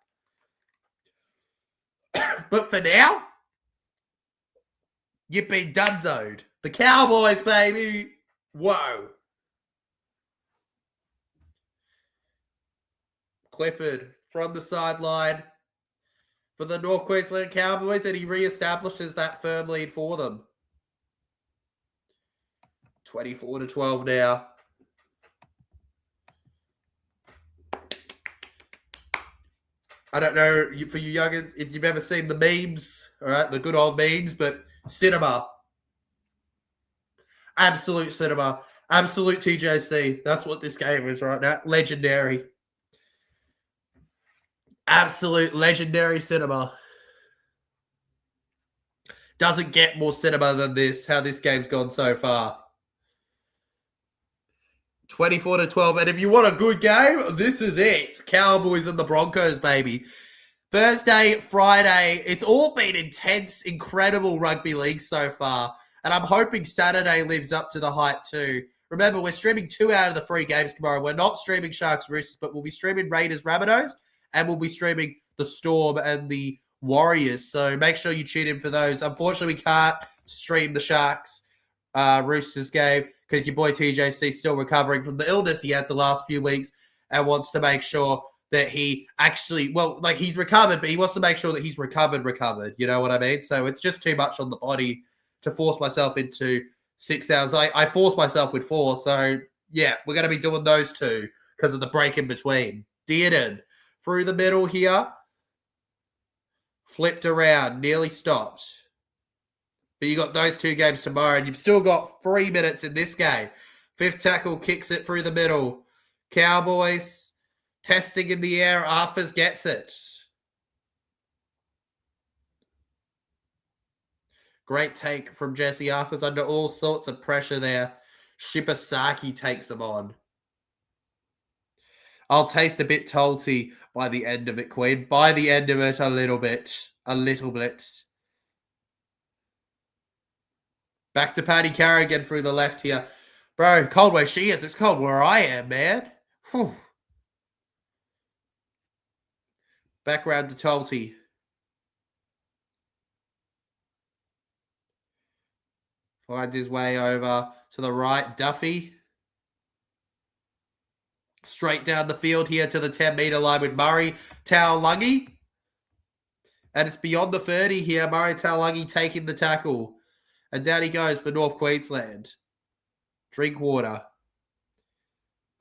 But for now, you've been dunzoed. The Cowboys, baby. Whoa. Clifford from the sideline for the North Queensland Cowboys, and he reestablishes that firm lead for them. 24-12 now. I don't know for you youngins if you've ever seen the memes, all right, the good old memes, but cinema. Absolute cinema. Absolute TJC. That's what this game is right now. Legendary. Absolute legendary cinema. Doesn't get more cinema than this, how this game's gone so far. 24-12. And if you want a good game, this is it. Cowboys and the Broncos, baby. Thursday, Friday. It's all been intense, incredible rugby league so far. And I'm hoping Saturday lives up to the hype too. Remember, we're streaming 2 out of the 3 games tomorrow. We're not streaming Sharks Roosters, but we'll be streaming Raiders Rabbitohs. And we'll be streaming the Storm and the Warriors. So make sure you tune in for those. Unfortunately, we can't stream the Sharks Roosters game because your boy TJC is still recovering from the illness he had the last few weeks and wants to make sure that he actually, well, like he's recovered, but he wants to make sure that he's recovered. You know what I mean? So it's just too much on the body to force myself into 6 hours. I forced myself with 4. So, yeah, we're going to be doing those 2 because of the break in between. Dearden through the middle here. Flipped around, nearly stopped. But you got those 2 games tomorrow, and you've still got 3 minutes in this game. 5th tackle kicks it through the middle. Cowboys testing in the air. Arthurs gets it. Great take from Jesse Arthurs under all sorts of pressure there. Shibasaki takes him on. I'll taste a bit salty by the end of it, Queen. By the end of it, a little bit. A little bit. Back to Paddy Carrigan through the left here. Bro, cold where she is. It's cold where I am, man. Whew. Back round to Tolty. Finds his way over to the right. Duffy. Straight down the field here to the 10-metre line with Murray Taulagi. And it's beyond the 30 here. Murray Taulagi taking the tackle. And down he goes for North Queensland. Drinkwater.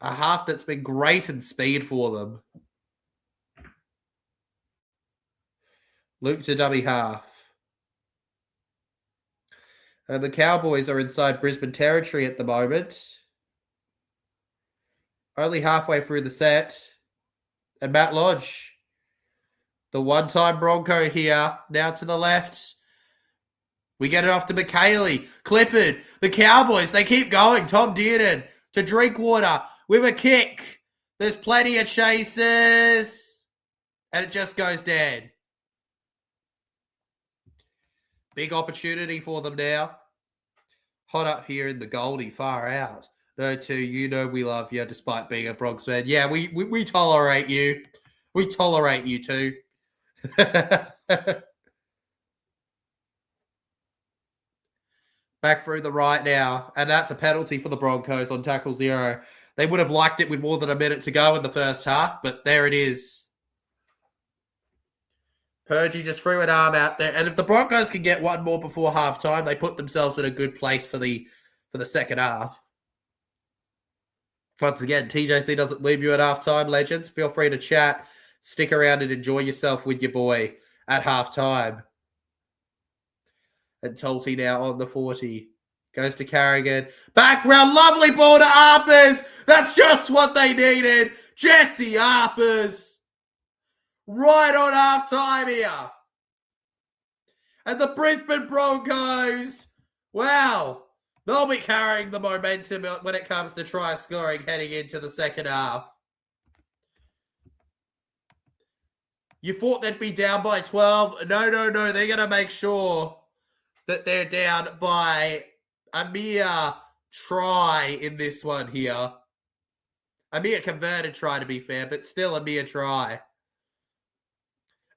A half that's been great in speed for them. Luke to dummy half. And the Cowboys are inside Brisbane territory at the moment. Only halfway through the set. And Matt Lodge. The one-time Bronco here. Now to the left. We get it off to McKaylee. Clifford. The Cowboys. They keep going. Tom Dearden to Drinkwater with a kick. There's plenty of chases. And it just goes dead. Big opportunity for them now. Hot up here in the Goldie. Far out. No, too. You know we love you despite being a Bronx fan. Yeah, we tolerate you. We tolerate you too. Back through the right now. And that's a penalty for the Broncos on tackle 0. They would have liked it with more than a minute to go in the first half, but there it is. Purgy just threw an arm out there. And if the Broncos can get one more before halftime, they put themselves in a good place for the second half. Once again, TJC doesn't leave you at halftime, legends. Feel free to chat. Stick around and enjoy yourself with your boy at halftime. And Tulty now on the 40. Goes to Carrigan. Back round. Lovely ball to Harpers. That's just what they needed. Jesse Harpers. Right on halftime here. And the Brisbane Broncos. Wow. They'll be carrying the momentum when it comes to try scoring heading into the second half. You thought they'd be down by 12. No. They're going to make sure that they're down by a mere try in this one here. A mere converted try, to be fair, but still a mere try.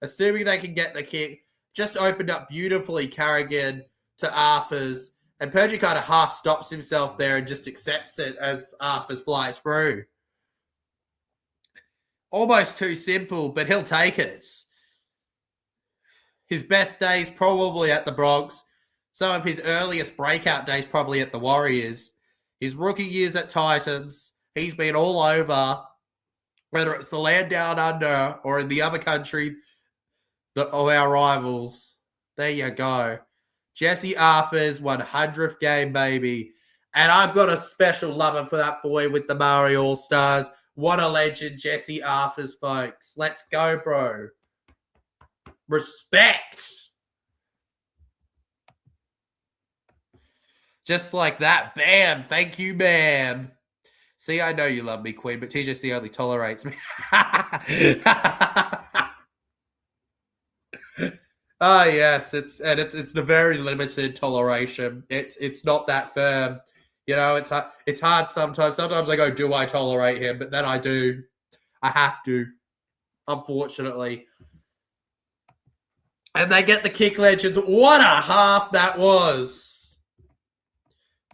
Assuming they can get the kick. Just opened up beautifully, Carrigan to Arthurs. And Purgy kind of half stops himself there and just accepts it as Arthurs flies through. Almost too simple, but he'll take it. His best days probably at the Bronx. Some of his earliest breakout days probably at the Warriors. His rookie years at Titans. He's been all over. Whether it's the land down under or in the other country of our rivals. There you go. Jesse Arthur's 100th game, baby. And I've got a special lover for that boy with the Maori All-Stars. What a legend, Jesse Arthur's, folks. Let's go, bro. Respect. Just like that. Bam. Thank you, ma'am. See, I know you love me, Queen, but TJC only tolerates me. Ah, yes, it's the very limited toleration. It's not that firm, you know. It's hard sometimes. Sometimes I go, do I tolerate him? But then I do. I have to, unfortunately. And they get the kick, legends. What a half that was!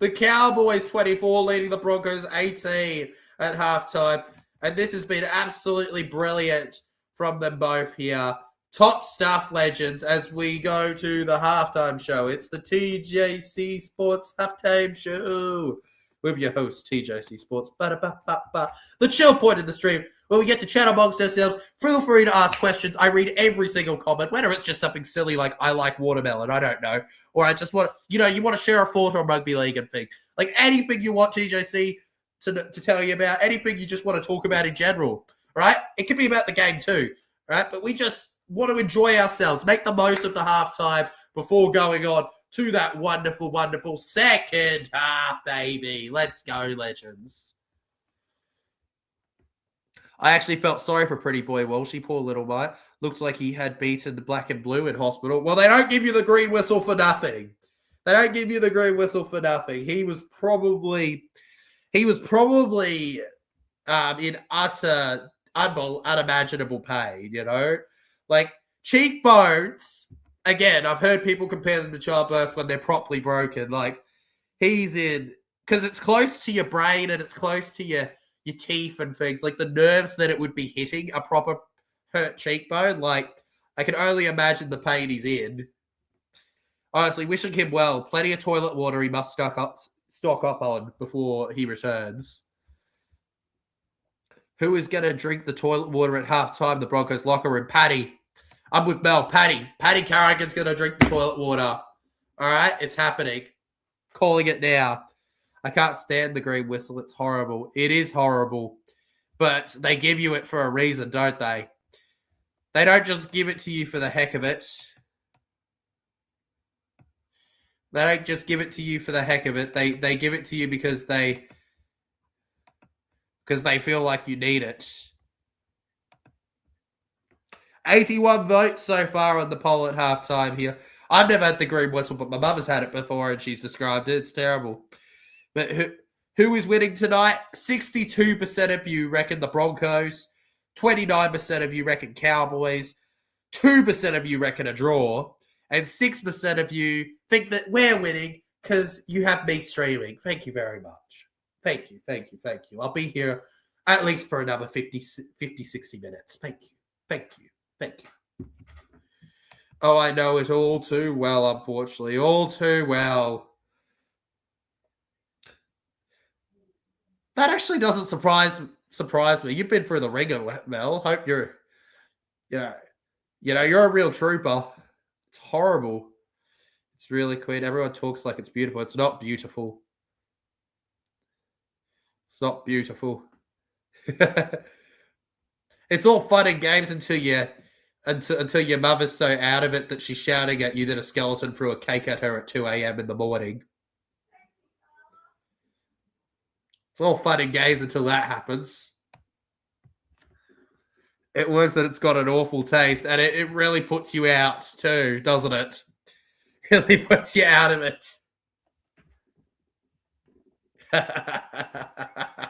The Cowboys 24 leading the Broncos 18 at halftime, and this has been absolutely brilliant from them both here. Top stuff, legends, as we go to the halftime show. It's the TJC Sports Halftime Show with your host, TJC Sports. The chill point in the stream where we get to chat amongst ourselves. Feel free to ask questions. I read every single comment, whether it's just something silly like I like watermelon, I don't know. Or I just want, you want to share a thought on rugby league and thing. Like anything you want TJC to tell you about, anything you just want to talk about in general, right? It could be about the game too, right? But we just want to enjoy ourselves, make the most of the halftime before going on to that wonderful, wonderful second half, baby. Let's go, legends. I actually felt sorry for Pretty Boy Walshy, poor little mate. Looked like he had beaten the black and blue in hospital. Well, they don't give you the green whistle for nothing. They don't give you the green whistle for nothing. He was probably in utter unimaginable pain, you know? Like, cheekbones, again, I've heard people compare them to childbirth when they're properly broken. Like, he's in, because it's close to your brain and it's close to your teeth and things. Like, the nerves that it would be hitting a proper hurt cheekbone. Like, I can only imagine the pain he's in. Honestly, wishing him well. Plenty of toilet water he must stock up on before he returns. Who is going to drink the toilet water at halftime? The Broncos locker room. Paddy. I'm with Mel. Paddy Carrigan's going to drink the toilet water. All right? It's happening. Calling it now. I can't stand the green whistle. It's horrible. It is horrible. But they give you it for a reason, don't they? They don't just give it to you for the heck of it. They don't just give it to you for the heck of it. They give it to you because they feel like you need it. 81 votes so far on the poll at halftime here. I've never had the green whistle, but my mother's had it before and she's described it. It's terrible. But who is winning tonight? 62% of you reckon the Broncos. 29% of you reckon Cowboys. 2% of you reckon a draw. And 6% of you think that we're winning because you have me streaming. Thank you very much. Thank you. I'll be here at least for another 50, 60 minutes. Thank you. Oh, I know it all too well, unfortunately. All too well. That actually doesn't surprise me. You've been through the ringer, Mel. Hope you're a real trooper. It's horrible. It's really Queen. Everyone talks like it's beautiful. It's not beautiful. It's not beautiful. It's all fun and games until your mother's so out of it that she's shouting at you that a skeleton threw a cake at her at 2 a.m. in the morning. It's all fun and games until that happens. It works that it's got an awful taste, and it really puts you out too, doesn't it? Really puts you out of it. I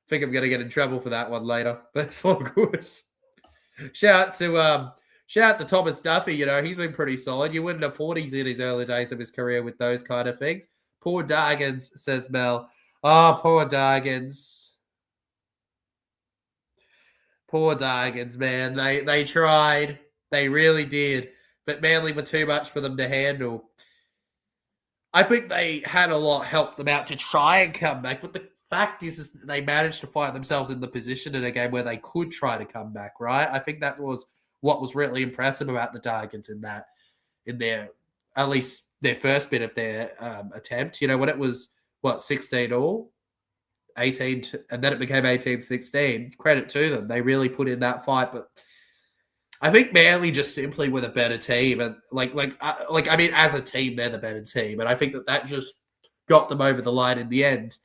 think I'm going to get in trouble for that one later, but it's all good. Shout out to Thomas Duffy. You know, he's been pretty solid. You wouldn't have thought he's in his early days of his career with those kind of things. Poor Dargans, says Mel. Oh, poor Dargans. Poor Dargans, man. They tried. They really did. But Manly were too much for them to handle. I think they had a lot helped them out to try and come back. But the fact is that they managed to find themselves in the position in a game where they could try to come back, right? I think that was what was really impressive about the Dargans in their at least their first bit of their attempt. You know, when it was, 16 all? 18, and then it became 18-16. Credit to them. They really put in that fight. But I think Manly just simply were the better team. And as a team, they're the better team. And I think that just got them over the line in the end.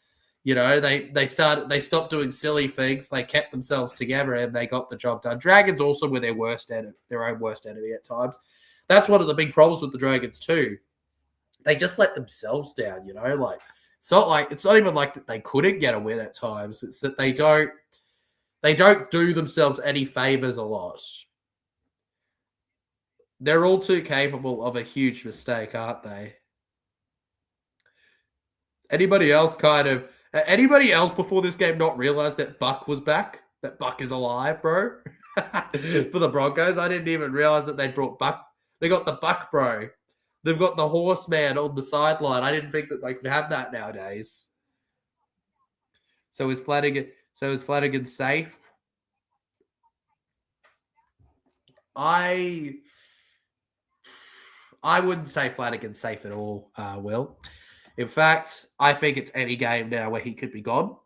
You know, they stopped doing silly things. They kept themselves together and they got the job done. Dragons also were their own worst enemy at times. That's one of the big problems with the Dragons too. They just let themselves down, you know, like it's not even like that they couldn't get a win at times. It's that they don't do themselves any favors a lot. They're all too capable of a huge mistake, aren't they? Anybody else before this game not realize that Buck was back? That Buck is alive, bro? For the Broncos, I didn't even realize that they brought Buck. They got the Buck, bro. They've got the horseman on the sideline. I didn't think that they could have that nowadays. So is Flanagan safe? I wouldn't say Flanagan's safe at all, Will. In fact, I think it's any game now where he could be gone.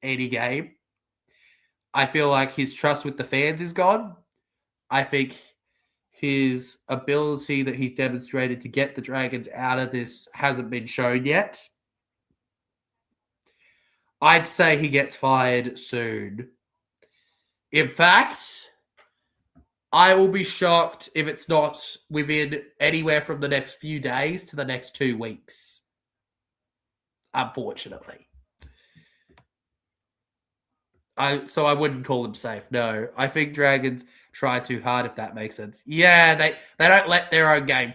Any game. I feel like his trust with the fans is gone. I think his ability that he's demonstrated to get the Dragons out of this hasn't been shown yet. I'd say he gets fired soon. In fact, I will be shocked if it's not within anywhere from the next few days to the next 2 weeks. Unfortunately. So I wouldn't call them safe. No, I think Dragons try too hard, if that makes sense. Yeah, they don't let their own game,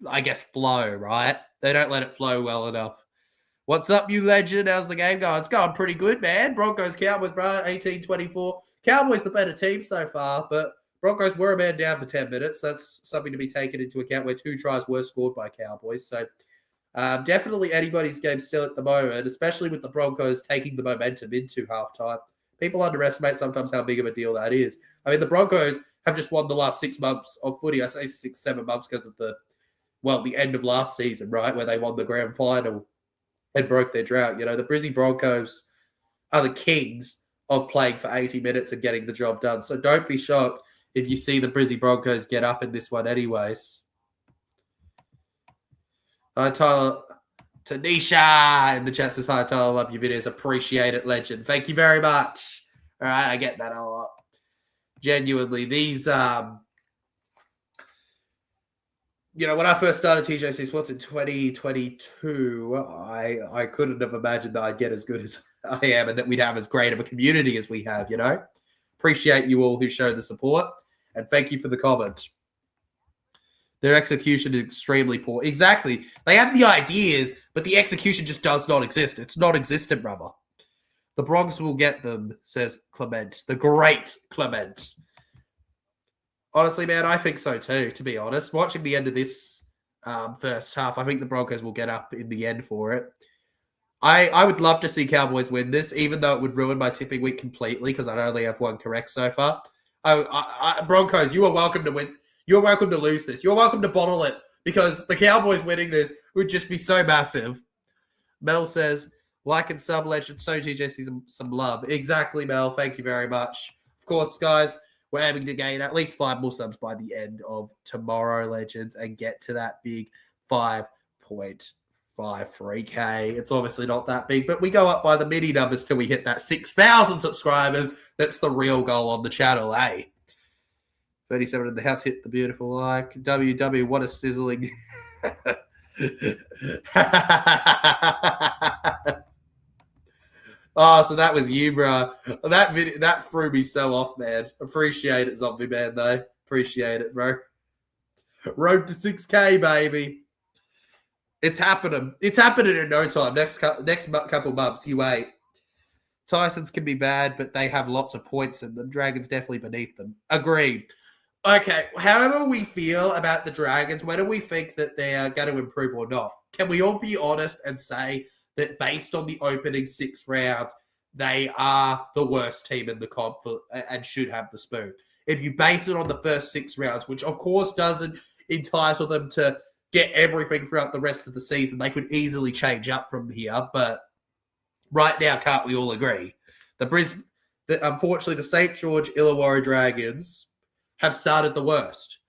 I guess, flow, right? They don't let it flow well enough. What's up, you legend? How's the game going? It's going pretty good, man. Broncos, Cowboys, bro, 18-24. Cowboys the better team so far, but Broncos were a man down for 10 minutes. That's something to be taken into account, where 2 tries were scored by Cowboys. So definitely anybody's game still at the moment, especially with the Broncos taking the momentum into halftime. People underestimate sometimes how big of a deal that is. I mean, the Broncos have just won the last 6 months of footy. I say 6, 7 months because of the end of last season, right, where they won the grand final and broke their drought. You know, the Brisbane Broncos are the kings of playing for 80 minutes and getting the job done. So don't be shocked if you see the Brisbane Broncos get up in this one anyways. Hi, Tyler. Tanisha in the chat says, hi, Tyler. Love your videos. Appreciate it, legend. Thank you very much. All right, I get that a lot. Genuinely, these, when I first started TJC Sports in 2022, I couldn't have imagined that I'd get as good as I am and that we'd have as great of a community as we have, Appreciate you all who show the support, and thank you for the comment. Their execution is extremely poor. Exactly. They have the ideas, but the execution just does not exist. It's not existent, brother. The Bronx will get them, says Clement. The great Clement. Honestly, man, I think so too, to be honest. Watching the end of this first half, I think the Broncos will get up in the end for it. I would love to see Cowboys win this, even though it would ruin my tipping week completely because I only have one correct so far. Broncos, you are welcome to win. You're welcome to lose this. You're welcome to bottle it because the Cowboys winning this would just be so massive. Mel says, like and sub legend, so TJ some love. Exactly, Mel. Thank you very much. Of course, guys, we're aiming to gain at least 5 more subs by the end of tomorrow, legends, and get to that big 5.53K. It's obviously not that big, but we go up by the mini numbers till we hit that 6,000 subscribers. That's the real goal on the channel, eh? 37 in the house, hit the beautiful like. WW, what a sizzling. Oh, so that was you, bro. That threw me so off, man. Appreciate it, Zombie Man, though. Appreciate it, bro. Road to 6K, baby. It's happening. It's happening in no time. Next couple months, you wait. Titans can be bad, but they have lots of points in them. Dragons definitely beneath them. Agreed. Okay, however we feel about the Dragons, whether we think that they're going to improve or not, can we all be honest and say that based on the opening 6 rounds, they are the worst team in the comp and should have the spoon? If you base it on the first 6 rounds, which of course doesn't entitle them to get everything throughout the rest of the season, they could easily change up from here. But right now, can't we all agree? Unfortunately, the St. George Illawarra Dragons have started the worst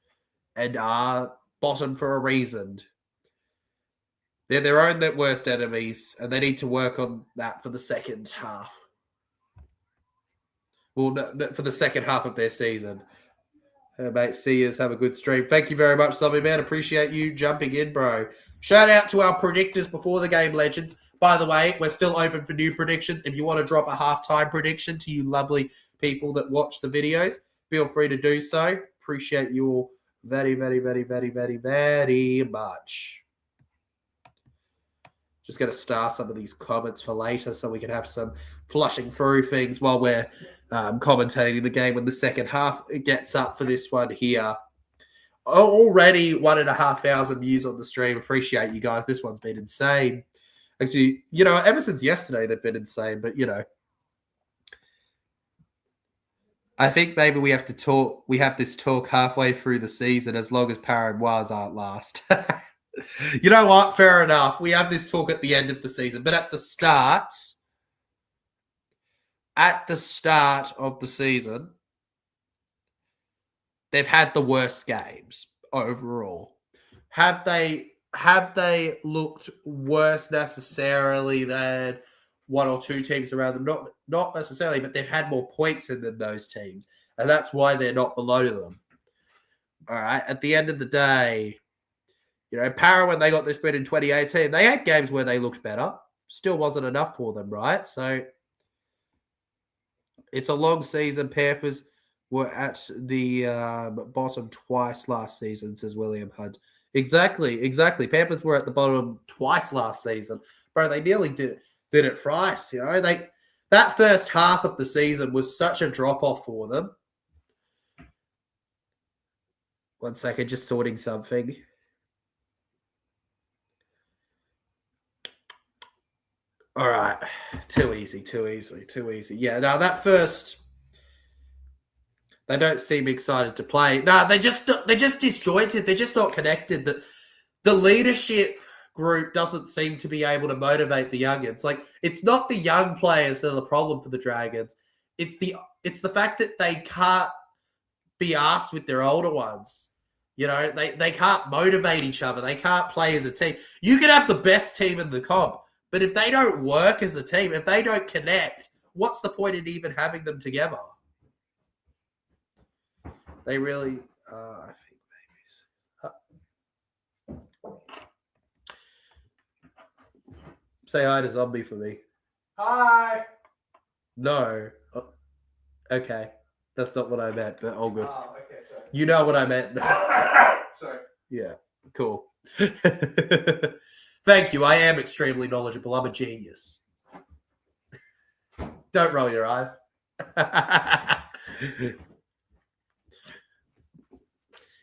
and are bottom for a reason. They're their own worst enemies, and they need to work on that for the second half. Well, no, for the second half of their season. Hey, mate, see yous. Have a good stream. Thank you very much, Zombie Man. Appreciate you jumping in, bro. Shout out to our predictors before the game, legends. By the way, we're still open for new predictions. If you want to drop a halftime prediction to you lovely people that watch the videos, feel free to do so. Appreciate you all very, very, very, very, very, very much. Just going to star some of these comments for later so we can have some flushing through things while we're commentating the game when the second half gets up for this one here. Already 1,500 views on the stream. Appreciate you guys. This one's been insane. Actually, ever since yesterday, they've been insane. But, I think maybe we have to talk. We have this talk halfway through the season, as long as Paraguays aren't last. You know what? Fair enough. We have this talk at the end of the season, but at the start of the season, they've had the worst games overall. Have they looked worse necessarily than one or two teams around them? Not necessarily, but they've had more points in than those teams, and that's why they're not below them. All right. At the end of the day, you know, Para, when they got this bid in 2018, they had games where they looked better. Still wasn't enough for them, right? So it's a long season. Panthers were at the bottom twice last season, says William Hunt. Exactly. Panthers were at the bottom twice last season. Bro, they nearly did it thrice, you know. That first half of the season was such a drop-off for them. 1 second, just sorting something. All right. Too easy. Yeah, no, that first... They don't seem excited to play. No, they're just disjointed. They're just not connected. The leadership group doesn't seem to be able to motivate the youngins. Like, it's not the young players that are the problem for the Dragons. It's the fact that they can't be asked with their older ones. You know, they can't motivate each other. They can't play as a team. You can have the best team in the comp, but if they don't work as a team, if they don't connect, what's the point in even having them together? They really, I think maybe. Say hi to Zombie for me. Hi. No. Oh, okay. That's not what I meant, but all good. Oh, okay, sorry. You know what I meant. Sorry. Yeah, cool. Thank you. I am extremely knowledgeable. I'm a genius. Don't roll your eyes.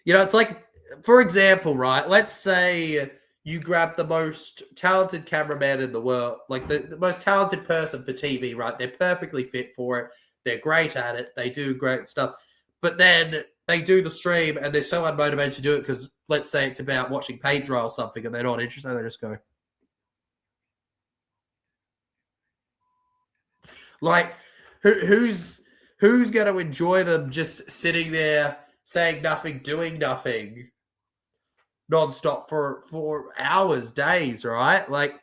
You know, it's like, for example, right? Let's say you grab the most talented cameraman in the world, like the most talented person for TV, right? They're perfectly fit for it. They're great at it. They do great stuff. But then they do the stream and they're so unmotivated to do it because, let's say it's about watching paint dry or something and they're not interested. They just go. Like, who's going to enjoy them just sitting there saying nothing, doing nothing, non-stop for hours, days, right? Like,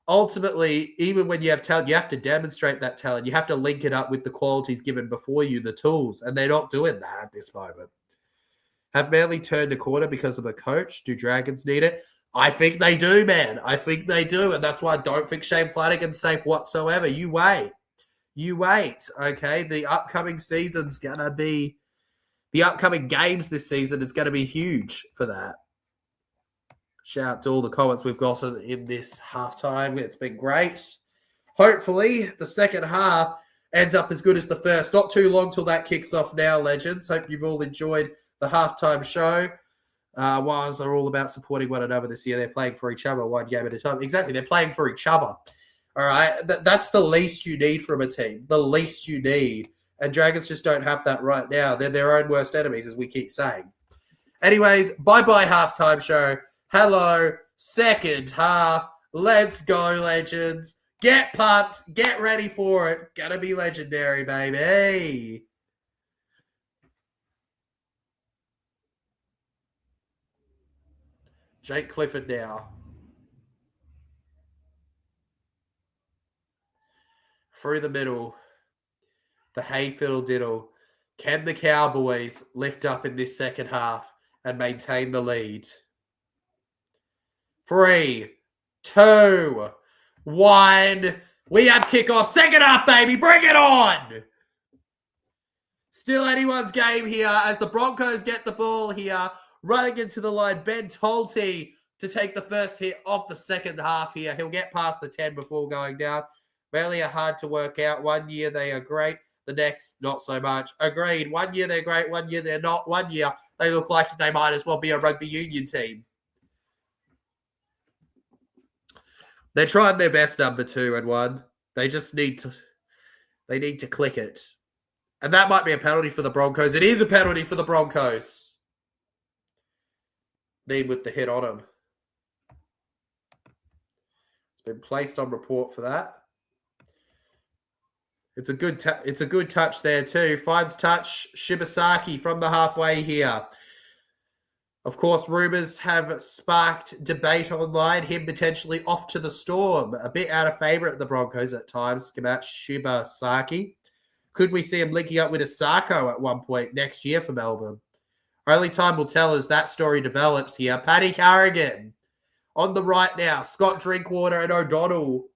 ultimately, even when you have talent, you have to demonstrate that talent. You have to link it up with the qualities given before you, the tools, and they're not doing that at this moment. Have Manly turned a corner because of a coach? Do Dragons need it? I think they do, man. I think they do, and that's why I don't think Shane Flanagan's safe whatsoever. You wait, okay? The upcoming season's going to be... The upcoming games this season is going to be huge for that. Shout out to all the comments we've got in this halftime. It's been great. Hopefully, the second half ends up as good as the first. Not too long till that kicks off now, legends. Hope you've all enjoyed the halftime show. Wires are all about supporting one another this year. They're playing for each other one game at a time. Exactly, they're playing for each other. All right? That's the least you need from a team. The least you need. And Dragons just don't have that right now. They're their own worst enemies, as we keep saying. Anyways, bye-bye halftime show. Hello, second half. Let's go, legends. Get pumped. Get ready for it. Gonna be legendary, baby. Jake Clifford now. Through the middle. The hayfiddle diddle. Can the Cowboys lift up in this second half and maintain the lead? 3, 2, 1. We have kickoff. Second half, baby. Bring it on. Still anyone's game here as the Broncos get the ball here. Running into the line. Ben Tolte to take the first hit of the second half here. He'll get past the 10 before going down. Really are hard to work out. 1 year they are great. The next, not so much. Agreed. 1 year they're great. 1 year they're not. 1 year they look like they might as well be a rugby union team. They're trying their best, number 2 and 1. They just need to click it. And that might be a penalty for the Broncos. It is a penalty for the Broncos. Need with the hit on him. It's been placed on report for that. It's a good touch there too. Finds touch. Shibasaki from the halfway here. Of course, rumours have sparked debate online. Him potentially off to the Storm. A bit out of favour at the Broncos at times. About Shibasaki. Could we see him linking up with Asako at one point next year for Melbourne? Only time will tell as that story develops here. Paddy Carrigan on the right now. Scott Drinkwater and O'Donnell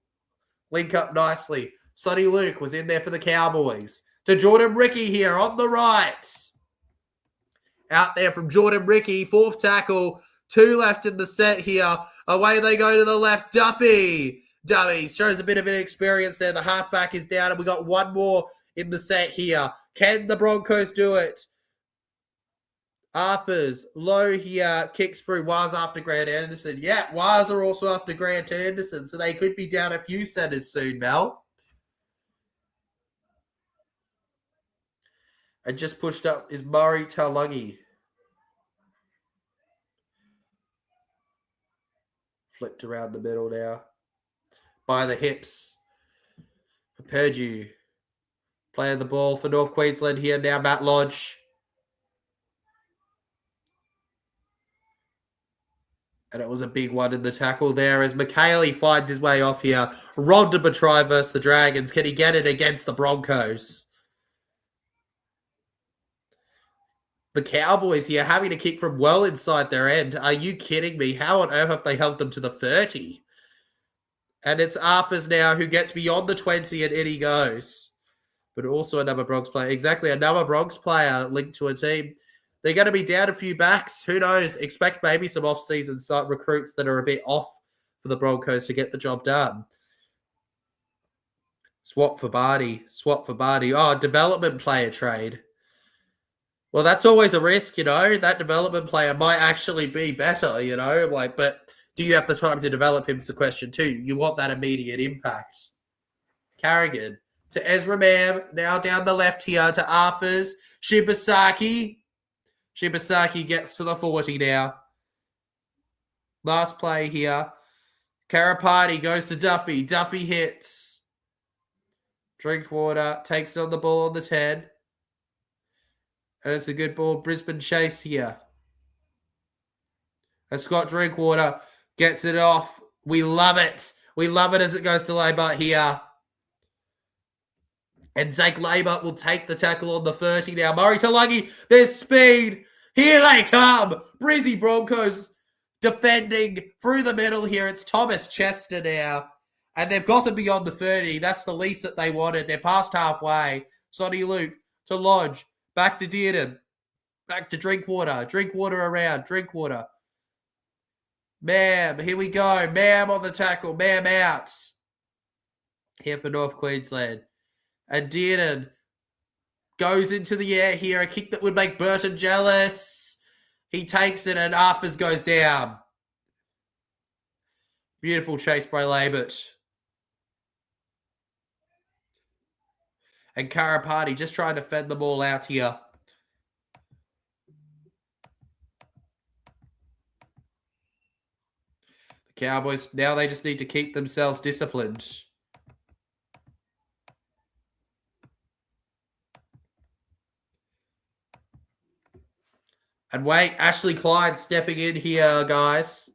link up nicely. Sonny Luke was in there for the Cowboys. To Jordan Ricky here on the right. Out there from Jordan Ricky, fourth tackle. 2 left in the set here. Away they go to the left. Duffy shows a bit of inexperience there. The halfback is down, and we got 1 more in the set here. Can the Broncos do it? Harpers, low here, kicks through. Waz after Grant Anderson. Yeah, Waz are also after Grant Anderson, so they could be down a few centers soon, Mel. And just pushed up is Murray Taulagi. Flipped around the middle now. By the hips. Purdue. Playing the ball for North Queensland here now, Matt Lodge. And it was a big one in the tackle there as McHaley finds his way off here. Ronda try versus the Dragons. Can he get it against the Broncos? The Cowboys here having to kick from well inside their end. Are you kidding me? How on earth have they held them to the 30? And it's Arthurs now who gets beyond the 20 and in he goes. But also another Bronx player. Exactly, another Bronx player linked to a team. They're going to be down a few backs. Who knows? Expect maybe some off-season recruits that are a bit off for the Broncos to get the job done. Swap for Barty. Oh, development player trade. Well, that's always a risk, That development player might actually be better, but do you have the time to develop him is the question too. You want that immediate impact. Carrigan to Ezra Mam. Now down the left here to Arthurs. Shibasaki gets to the 40 now. Last play here. Karapati goes to Duffy. Duffy hits. Drinkwater takes on the ball on the 10. And it's a good ball. Brisbane chase here. And Scott Drinkwater gets it off. We love it. We love it as it goes to Labour here. And Zach Labour will take the tackle on the 30 now. Murray Taulagi, there's speed. Here they come. Brizzy Broncos defending through the middle here. It's Thomas Chester now. And they've gotten beyond the 30. That's the least that they wanted. They're past halfway. Sonny Luke to Lodge. Back to Dearden. Back to Drinkwater. Drinkwater around. Drinkwater. Mam, here we go. Mam on the tackle. Mam out. Here for North Queensland. And Dearden goes into the air here. A kick that would make Burton jealous. He takes it and Arthurs goes down. Beautiful chase by Labert. And Karapati just trying to fend them all out here. The Cowboys, now they just need to keep themselves disciplined. And wait, Ashley Clyde stepping in here, guys.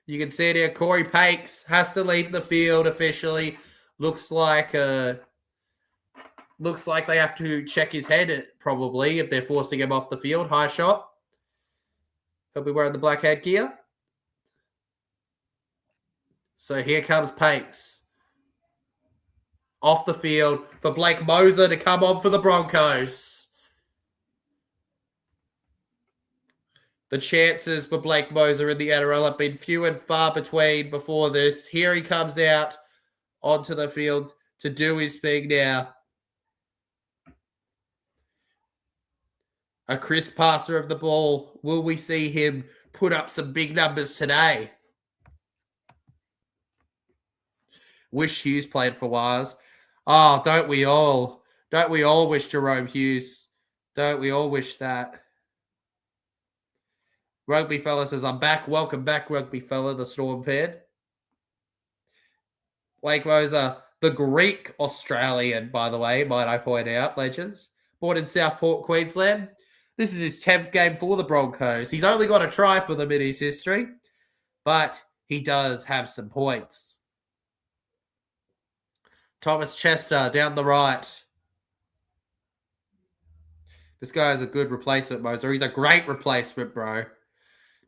You can see it here. Corey Pakes has to leave the field officially. Looks like they have to check his head probably if they're forcing him off the field. High shot. He'll be wearing the black headgear. So here comes Pakes. Off the field for Blake Moser to come on for the Broncos. The chances for Blake Moser in the NRL have been few and far between before this. Here he comes out onto the field to do his thing now. A crisp passer of the ball. Will we see him put up some big numbers today? Wish Hughes played for Waz. Oh, don't we all? Don't we all wish Jerome Hughes? Don't we all wish that? Rugby fella says, I'm back. Welcome back, rugby fella, the Storm fan. Blake Moser, the Greek Australian, by the way, might I point out, legends. Born in Southport, Queensland. This is his 10th game for the Broncos. He's only got a try for them in his history, but he does have some points. Thomas Chester down the right. This guy's a good replacement, Moser. He's a great replacement, bro.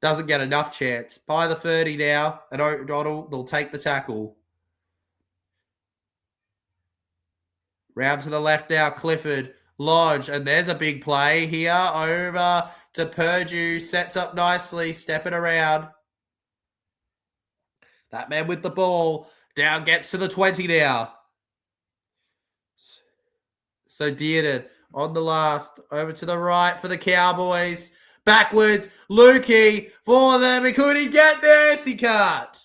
Doesn't get enough chance. By the 30 now, and O'Donnell, they'll take the tackle. Round to the left now, Clifford, Lodge, and there's a big play here over to Purdue. Sets up nicely, stepping around. That man with the ball down gets to the 20 now. So Dearden on the last, over to the right for the Cowboys. Backwards, Lukey for them. Could he get there? Yes, he can't.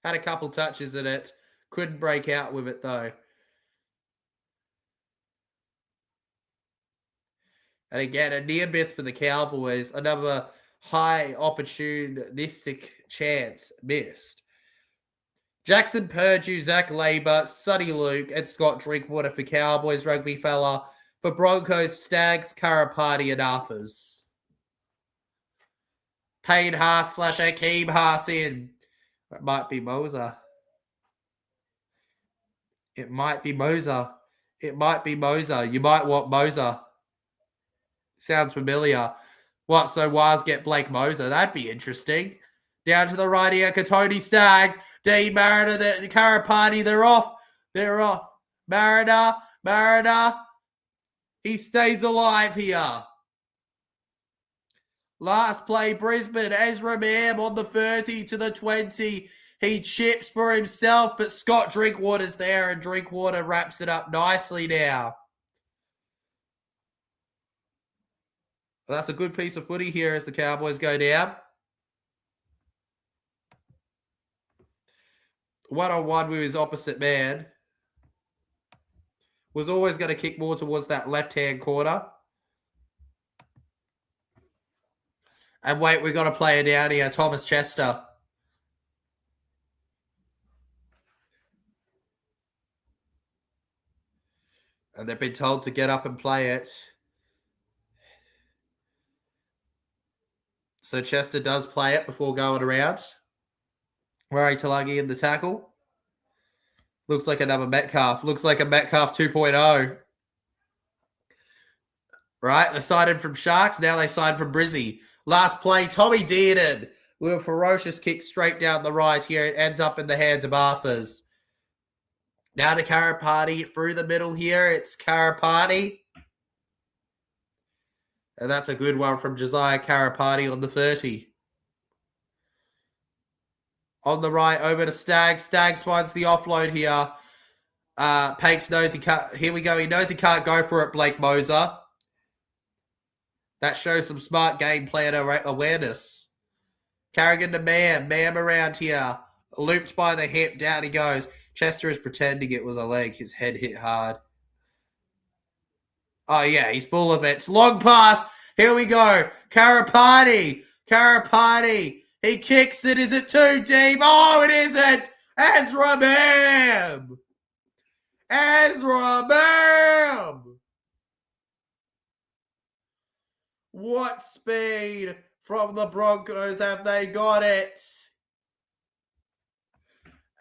Had a couple touches at it. Couldn't break out with it, though. And again, a near miss for the Cowboys. Another high opportunistic chance missed. Jackson Purdue, Zach Labour, Sonny Luke, and Scott Drinkwater for Cowboys rugby fella. For Broncos, Stags, Karapati, and Arthurs. Payne Haas / Akeem Haas in. It might be Moser. It might be Moser. It might be Moser. You might want Moser. Sounds familiar. What, so Waz get Blake Moser? That'd be interesting. Down to the right here, Katoni Stags, Dean Mariner, the Karapati, they're off. They're off. Mariner. He stays alive here. Last play, Brisbane, Ezra Mam on the 30 to the 20. He chips for himself, but Scott Drinkwater's there, and Drinkwater wraps it up nicely now. Well, that's a good piece of footy here as the Cowboys go down. One-on-one with his opposite man. Was always going to kick more towards that left-hand corner. And wait, we've got a player down here, Thomas Chester. And they've been told to get up and play it. So Chester does play it before going around. Murray Talagi in the tackle. Looks like another Metcalf. Looks like a Metcalf 2.0. Right? They signed from Sharks. Now they signed from Brizzy. Last play, Tommy Dearden with a ferocious kick straight down the right here. It ends up in the hands of Arthurs. Now to Karapati through the middle here. It's Karapati. And that's a good one from Josiah Karapati on the 30. On the right, over to Staggs. Staggs finds the offload here. Pakes knows he can't. Here we go. He knows he can't go for it, Blake Moser. That shows some smart game plan awareness. Carrigan to Mam. Mam around here. Looped by the hip. Down he goes. Chester is pretending it was a leg. His head hit hard. Oh, yeah. He's full of it. It's long pass. Here we go. Karapati. He kicks it. Is it too deep? Oh, it isn't. Ezra Mam. What speed from the Broncos have they got it?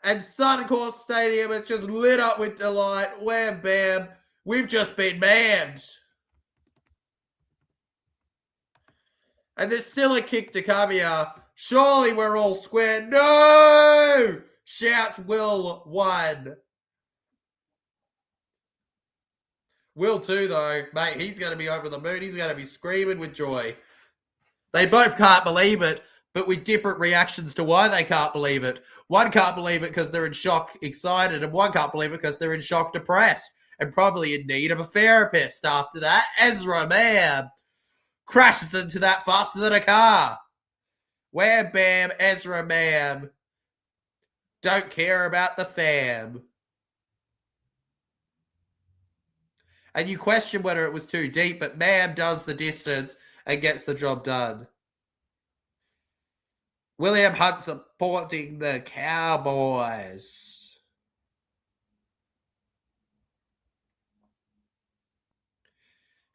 And Suncorp Stadium is just lit up with delight. Wham bam. We've just been mammed. And there's still a kick to come here. Surely we're all square. No! Shouts Will 1. Will 2, though. Mate, he's going to be over the moon. He's going to be screaming with joy. They both can't believe it, but with different reactions to why they can't believe it. One can't believe it because they're in shock, excited, and one can't believe it because they're in shock, depressed, and probably in need of a therapist after that. Ezra Mam crashes into that faster than a car. Wham bam, Ezra Mam. Don't care about the fam. And you question whether it was too deep, but Mam does the distance and gets the job done. William Hunt supporting the Cowboys.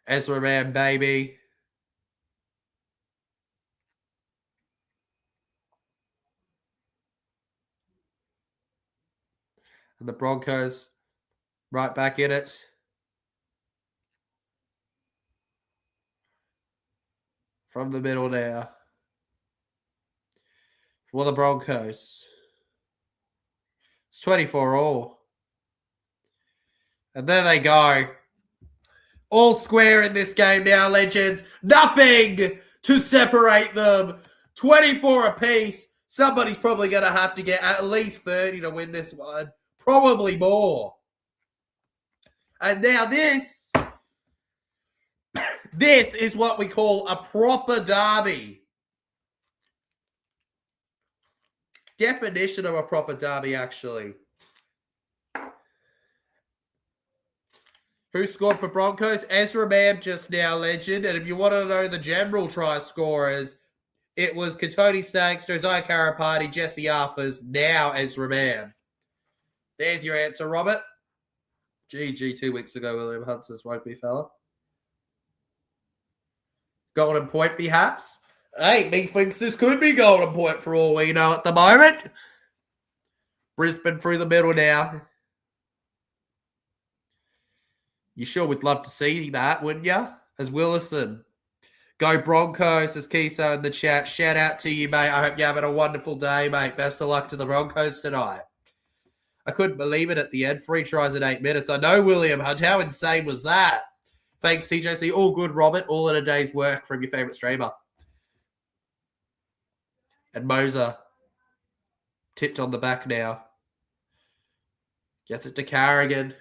Ezra Mam, baby. And the Broncos right back in it. From the middle now. For the Broncos. It's 24-all. And there they go. All square in this game now, legends. Nothing to separate them. 24 apiece. Somebody's probably going to have to get at least 30 to win this one. Probably more. And now this is what we call a proper derby. Definition of a proper derby, actually. Who scored for Broncos? Ezra Mam just now, legend. And if you want to know the general try scorers, it was Katoni Staggs, Josiah Karapati, Jesse Arthurs, now Ezra Mam. There's your answer, Robert. GG 2 weeks ago, William Hudson's rugby fella. Golden point, perhaps? Hey, me thinks this could be golden point for all we know at the moment. Brisbane through the middle now. You sure would love to see that, wouldn't you? As Willison. Go Broncos, as Kiso in the chat. Shout out to you, mate. I hope you're having a wonderful day, mate. Best of luck to the Broncos tonight. I couldn't believe it at the end. 3 tries in 8 minutes. I know, William Hunt. How insane was that? Thanks, TJC. All good, Robert. All in a day's work from your favourite streamer. And Moser. Tipped on the back now. Gets it to Carrigan.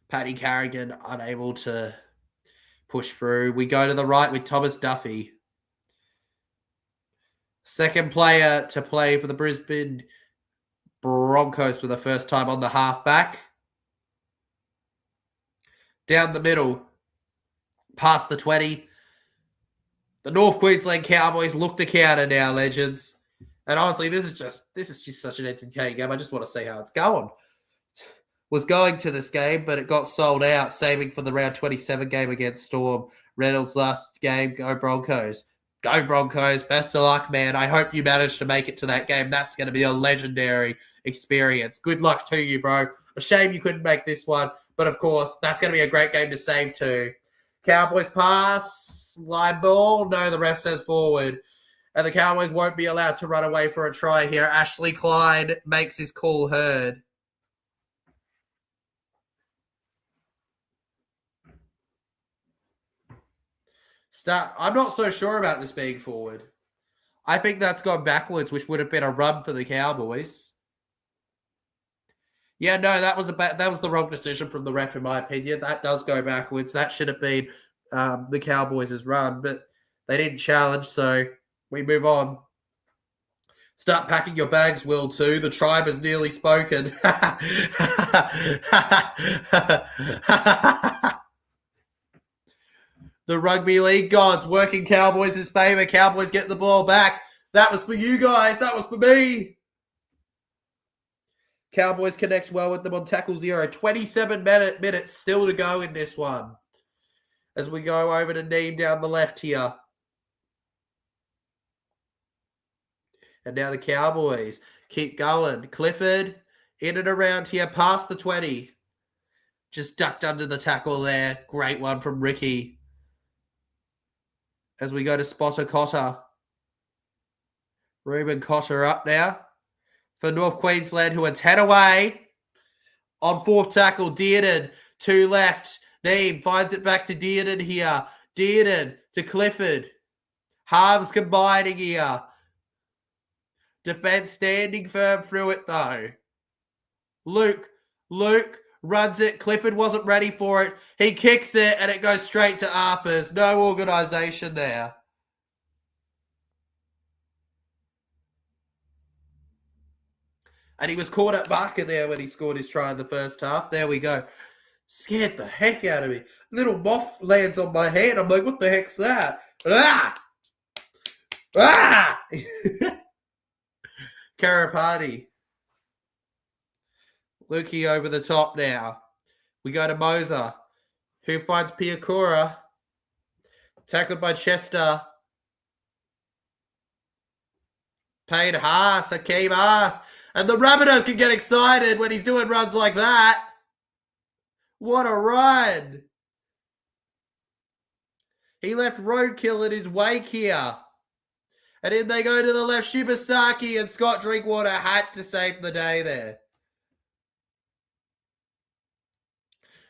Paddy Carrigan unable to push through. We go to the right with Thomas Duffy. Second player to play for the Brisbane Broncos for the first time on the halfback. Down the middle. Past the 20. The North Queensland Cowboys look to counter now, legends. And honestly, this is just such an entertaining game. I just want to see how it's going. Was going to this game, but it got sold out, saving for the round 27 game against Storm. Reynolds' last game. Go Broncos. Go Broncos. Best of luck, man. I hope you manage to make it to that game. That's going to be a legendary experience. Good luck to you, bro. A shame you couldn't make this one. But, of course, that's going to be a great game to save too. Cowboys pass. Line ball. No, the ref says forward. And the Cowboys won't be allowed to run away for a try here. Ashley Klein makes his call heard. I'm not so sure about this being forward. I think that's gone backwards, which would have been a run for the Cowboys. Yeah, no, that was the wrong decision from the ref, in my opinion. That does go backwards. That should have been the Cowboys' run, but they didn't challenge, so we move on. Start packing your bags, Will, too. The tribe has nearly spoken. The rugby league gods working Cowboys' favour. Cowboys get the ball back. That was for you guys. That was for me. Cowboys connect well with them on tackle 0. 27 minutes still to go in this one. As we go over to Neem down the left here. And now the Cowboys keep going. Clifford in and around here past the 20. Just ducked under the tackle there. Great one from Ricky. As we go to Spotter Cotter. Ruben Cotter up now. For North Queensland, who are 10 away. On 4th tackle, Dearden. 2 left. Neem finds it back to Dearden here. Dearden to Clifford. Halves combining here. Defense standing firm through it, though. Luke runs it. Clifford wasn't ready for it. He kicks it, and it goes straight to Arpers. No organisation there. And he was caught at marker there when he scored his try in the first half. There we go. Scared the heck out of me. Little moth lands on my hand. I'm like, what the heck's that? Ah! Ah! Karapati. Lukey over the top now. We go to Moser, who finds Piakura. Tackled by Chester. Payne Haas, Hakeem Haas. And the Rabbitohs can get excited when he's doing runs like that. What a run. He left roadkill in his wake here. And in they go to the left. Shibasaki and Scott Drinkwater had to save the day there.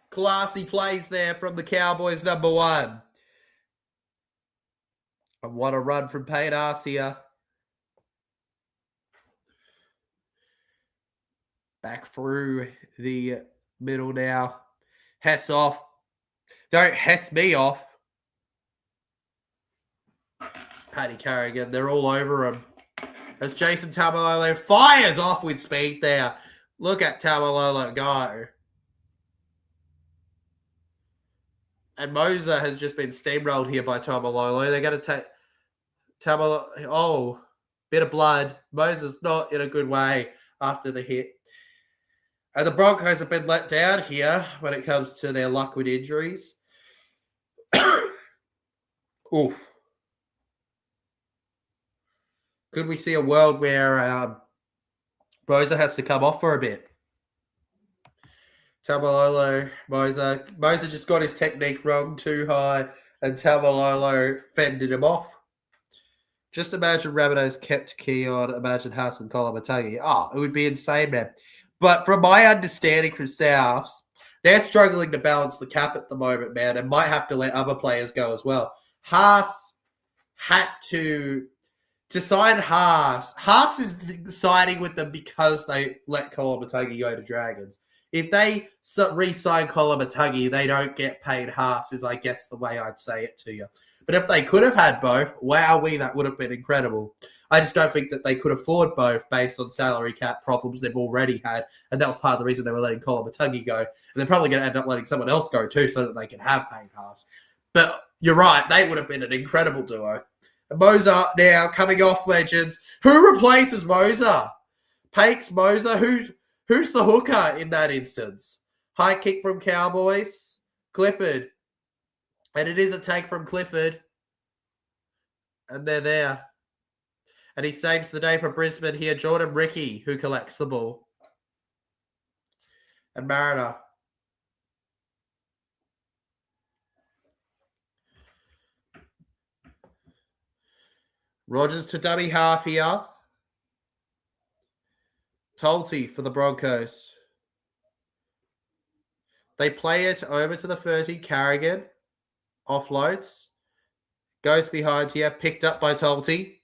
Classy plays there from the Cowboys, number 1. And what a run from Payne Haas here. Back through the middle now. Hess off. Don't Hess me off. Paddy Carrigan, they're all over him. As Jason Taumalolo fires off with speed there. Look at Taumalolo go. And Moser has just been steamrolled here by Taumalolo. They're going to take Taumalolo. Oh, bit of blood. Moser's not in a good way after the hit. And the Broncos have been let down here when it comes to their luck with injuries. Oof. Could we see a world where Moser has to come off for a bit? Taumalolo, Moser just got his technique wrong too high, and Taumalolo fended him off. Just imagine Rabbitohs kept Keon, imagine Haas and Kolomatagi. It would be insane, man. But from my understanding from Souths, they're struggling to balance the cap at the moment, man, and might have to let other players go as well. Haas had to sign Haas. Haas is siding with them because they let Kolomatagi go to Dragons. If they re-sign Kolomatagi, they don't get paid Haas, is I guess the way I'd say it to you. But if they could have had both, wowee, that would have been incredible. I just don't think that they could afford both based on salary cap problems they've already had. And that was part of the reason they were letting Kolomatagi go. And they're probably going to end up letting someone else go too so that they can have paid Haas. But you're right, they would have been an incredible duo. And Moser now coming off, legends. Who replaces Moser? Pakes Moser? Who's the hooker in that instance? High kick from Cowboys. Clifford. And it is a take from Clifford. And they're there. And he saves the day for Brisbane here. Jordan Ricky, who collects the ball. And Mariner. Rogers to dummy half here. Tolty for the Broncos. They play it over to the 30. Carrigan. Offloads. Goes behind here. Picked up by Tolty.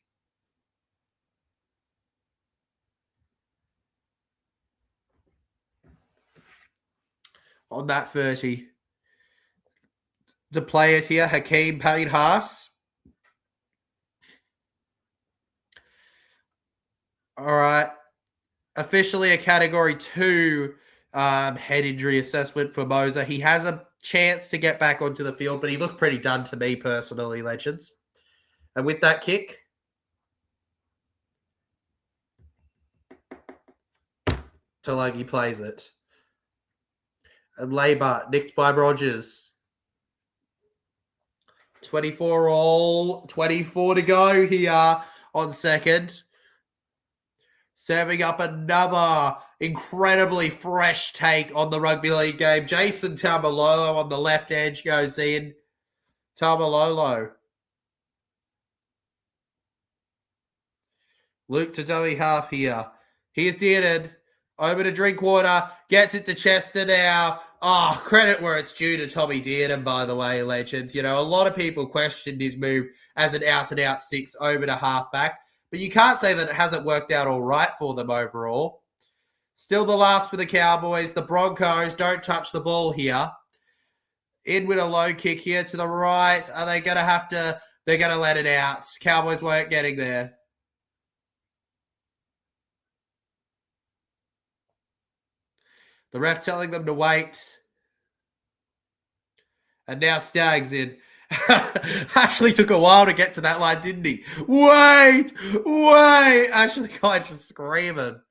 On that 30. To play it here. Hakeem Payne Haas. All right. Officially a Category 2 head injury assessment for Moser. He has a chance to get back onto the field, but he looked pretty done to me personally, legends. And with that kick, Talagi plays it. And Labour nicked by Rogers. 24 all, 24 to go here on second. Serving up another incredibly fresh take on the rugby league game. Jason Taumalolo on the left edge goes in. Taumalolo. Luke to dummy half here. Here's Dearden. Over to Drinkwater. Gets it to Chester now. Oh, credit where it's due to Tommy Dearden, by the way, legends. You know, a lot of people questioned his move as an out-and-out 6 over to halfback. But you can't say that it hasn't worked out all right for them overall. Still the last for the Cowboys. The Broncos don't touch the ball here. In with a low kick here to the right. Are they going to have to... They're going to let it out. Cowboys weren't getting there. The ref telling them to wait. And now Staggs in. Ashley took a while to get to that line, didn't he? Wait! Ashley Kai just screaming.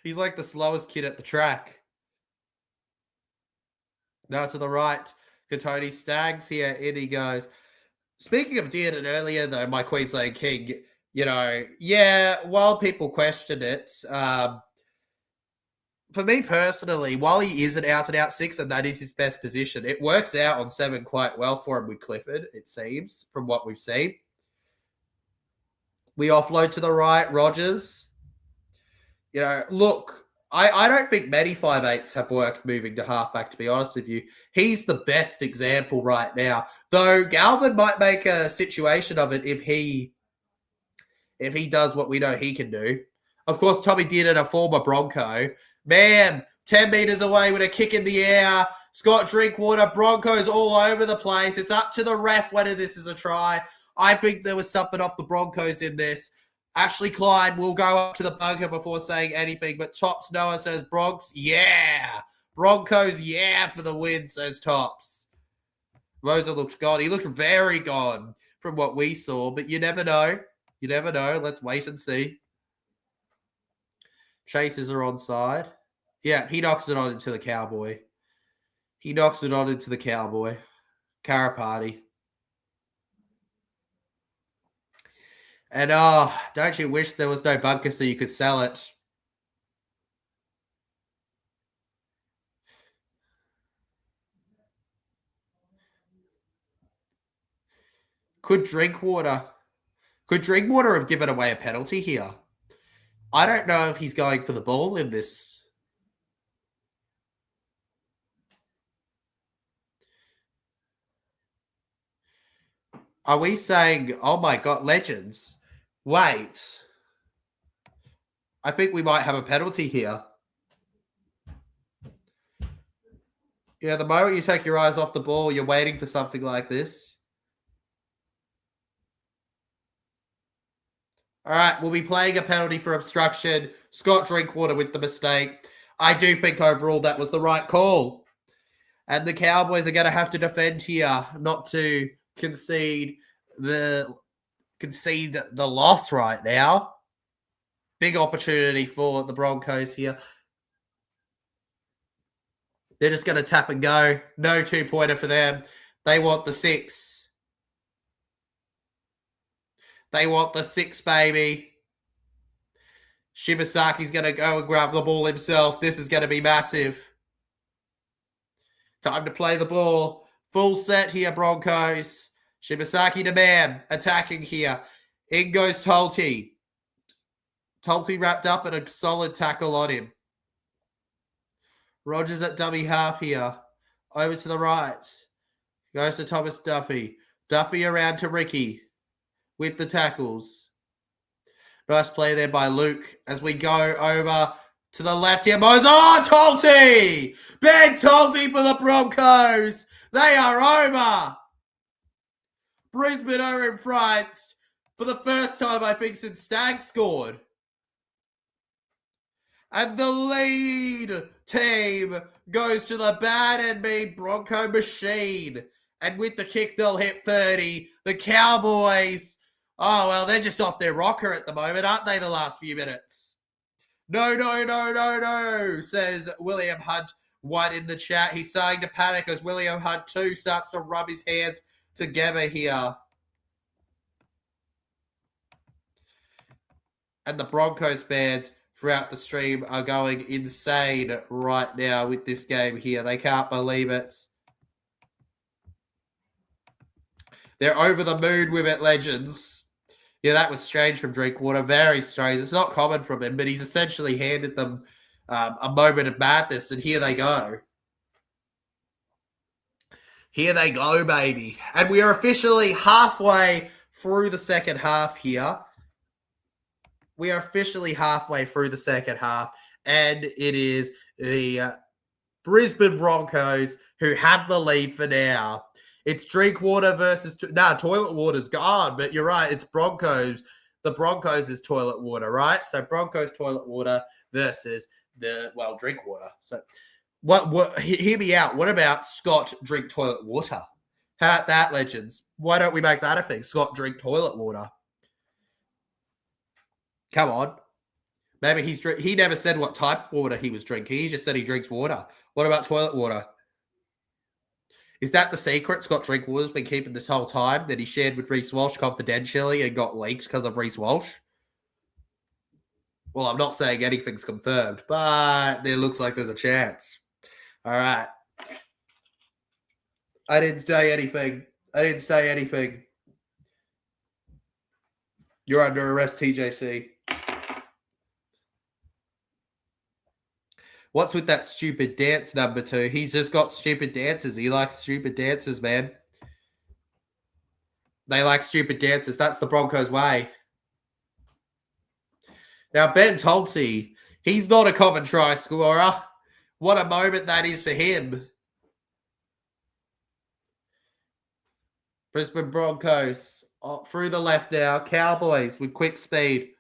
He's like the slowest kid at the track. Now to the right. Katoni Staggs here. In he goes. Speaking of Dearden earlier, though, my Queensland King, while people questioned it, for me personally, while he is an out-and-out six, and that is his best position, it works out on 7 quite well for him with Clifford, it seems, from what we've seen. We offload to the right, Rogers. Look, I don't think many 5'8" have worked moving to halfback, to be honest with you. He's the best example right now. Though Galvin might make a situation of it if he does what we know he can do. Of course, Tommy Dearden, a former Bronco. Man, 10 metres away with a kick in the air. Scott Drinkwater, Broncos all over the place. It's up to the ref whether this is a try. I think there was something off the Broncos in this. Ashley Klein will go up to the bunker before saying anything, but Tops Noah says Bronx, yeah. Broncos, yeah, for the win, says Tops. Rosa looks gone. He looks very gone from what we saw, but you never know. You never know. Let's wait and see. Chasers are onside. Yeah, he knocks it on into the Cowboy. Karapati. And don't you wish there was no bunker so you could sell it? Could Drinkwater have given away a penalty here? I don't know if he's going for the ball in this. Are we saying, oh my God, legends? Wait. I think we might have a penalty here. Yeah, the moment you take your eyes off the ball, you're waiting for something like this. All right, we'll be playing a penalty for obstruction. Scott Drinkwater with the mistake. I do think overall that was the right call. And the Cowboys are going to have to defend here, not to concede the loss right now. Big opportunity for the Broncos here. They're just going to tap and go. No 2-pointer for them. They want the 6. They want the 6, baby. Shibasaki's going to go and grab the ball himself. This is going to be massive. Time to play the ball. Full set here, Broncos. Shibasaki to man. Attacking here. In goes Tolte. Tolte wrapped up in a solid tackle on him. Rogers at dummy half here. Over to the right. Goes to Thomas Duffy. Duffy around to Ricky with the tackles. Nice play there by Luke as we go over to the left here, boys. Oh, Tolte! Ben Tolte for the Broncos. They are over. Brisbane are in front for the first time, I think, since Stag scored. And the lead team goes to the bad and mean Bronco machine. And with the kick, they'll hit 30. The Cowboys, oh, well, they're just off their rocker at the moment, aren't they, the last few minutes? No, says William Hunt 1 in the chat. He's starting to panic as William Hunt 2 starts to rub his hands together here. And the Broncos fans throughout the stream are going insane right now with this game here. They can't believe it. They're over the moon with it, legends. Yeah, that was strange from Drinkwater. Very strange. It's not common from him, but he's essentially handed them a moment of madness, and here they go. Here they go, baby. And we are officially halfway through the second half here. We are officially halfway through the second half, and it is the Brisbane Broncos who have the lead for now. It's Drinkwater versus... toilet water's gone, but you're right. It's Broncos. The Broncos is toilet water, right? So Broncos toilet water versus Drinkwater. So hear me out. What about Scott drink toilet water? How about that, legends? Why don't we make that a thing? Scott drink toilet water. Come on. Maybe he never said what type of water he was drinking. He just said he drinks water. What about toilet water? Is that the secret Scott Drinkwater's been keeping this whole time that he shared with Reece Walsh confidentially and got leaked because of Reece Walsh? Well, I'm not saying anything's confirmed, but there looks like there's a chance. All right. I didn't say anything. You're under arrest, TJC. What's with that stupid dance, number 2? He's just got stupid dances. He likes stupid dances, man. They like stupid dances. That's the Broncos' way. Now, Ben Tolsey, he's not a common try scorer. What a moment that is for him. Brisbane Broncos through the left now. Cowboys with quick speed.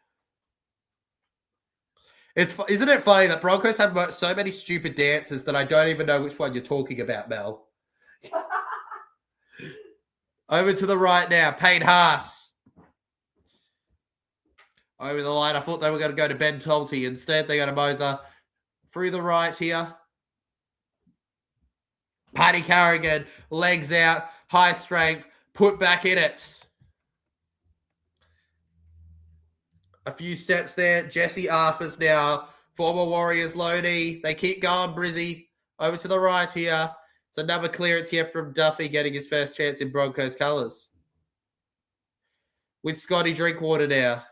Isn't it funny that Broncos have so many stupid dances that I don't even know which one you're talking about, Mel? Over to the right now. Payne Haas. Over the line. I thought they were going to go to Ben Tolsey. Instead, they go to Moser. Through the right here. Paddy Carrigan. Legs out. High strength. Put back in it. A few steps there. Jesse Arthurs now. Former Warriors Loney. They keep going, Brizzy. Over to the right here. It's another clearance here from Duffy getting his first chance in Broncos colours. With Scotty Drinkwater now.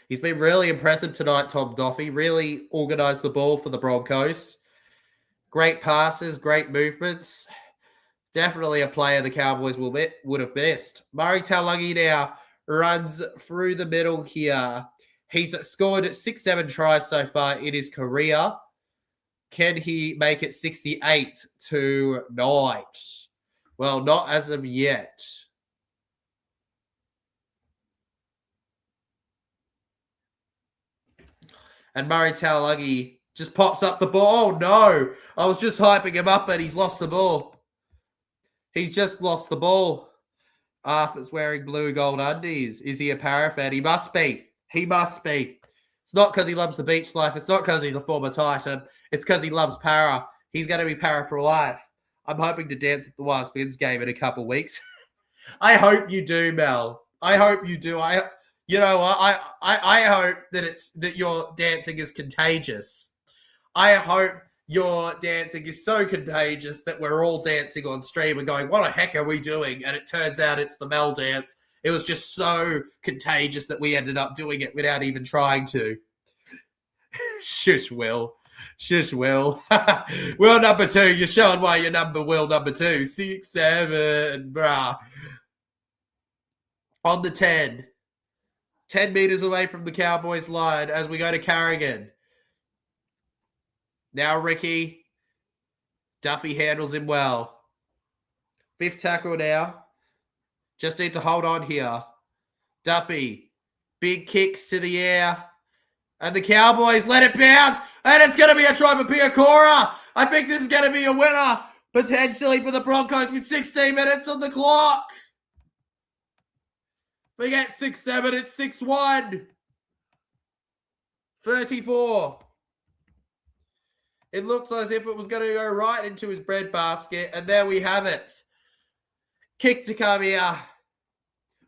He's been really impressive tonight, Tom Duffy. Really organised the ball for the Broncos. Great passes, great movements. Definitely a player the Cowboys would have missed. Murray Taulagi now runs through the middle here. He's scored 6-7 tries so far in his career. Can he make it 68 tonight? Well, not as of yet. And Murray Taulagi just pops up the ball. Oh, no. I was just hyping him up, but he's lost the ball. He's just lost the ball. Arthur's wearing blue and gold undies. Is he a para fan? He must be. He must be. It's not because he loves the beach life. It's not because he's a former Titan. It's because he loves para. He's going to be para for life. I'm hoping to dance at the Wild Spins game in a couple of weeks. I hope you do, Mel. I hope you do. I hope that your dancing is contagious. I hope your dancing is so contagious that we're all dancing on stream and going, what the heck are we doing? And it turns out it's the Mel dance. It was just so contagious that we ended up doing it without even trying to. Shush, Will. Shush, Will. Will number 2. You're showing why you're Will number 2. 6, 7, brah. On the 10. 10 meters away from the Cowboys line as we go to Carrigan. Now Ricky. Duffy handles him well. 5th tackle now. Just need to hold on here. Duffy. Big kicks to the air. And the Cowboys let it bounce. And it's going to be a try for Piakora. I think this is going to be a winner. Potentially for the Broncos with 16 minutes on the clock. We get 6-7. It's 6-1. 34. It looks as if it was going to go right into his breadbasket. And there we have it. Kick to come here.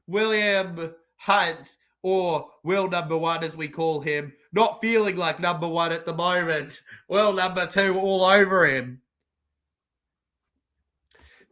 William Hunt, or Will number 1 as we call him. Not feeling like number 1 at the moment. Will number 2 all over him.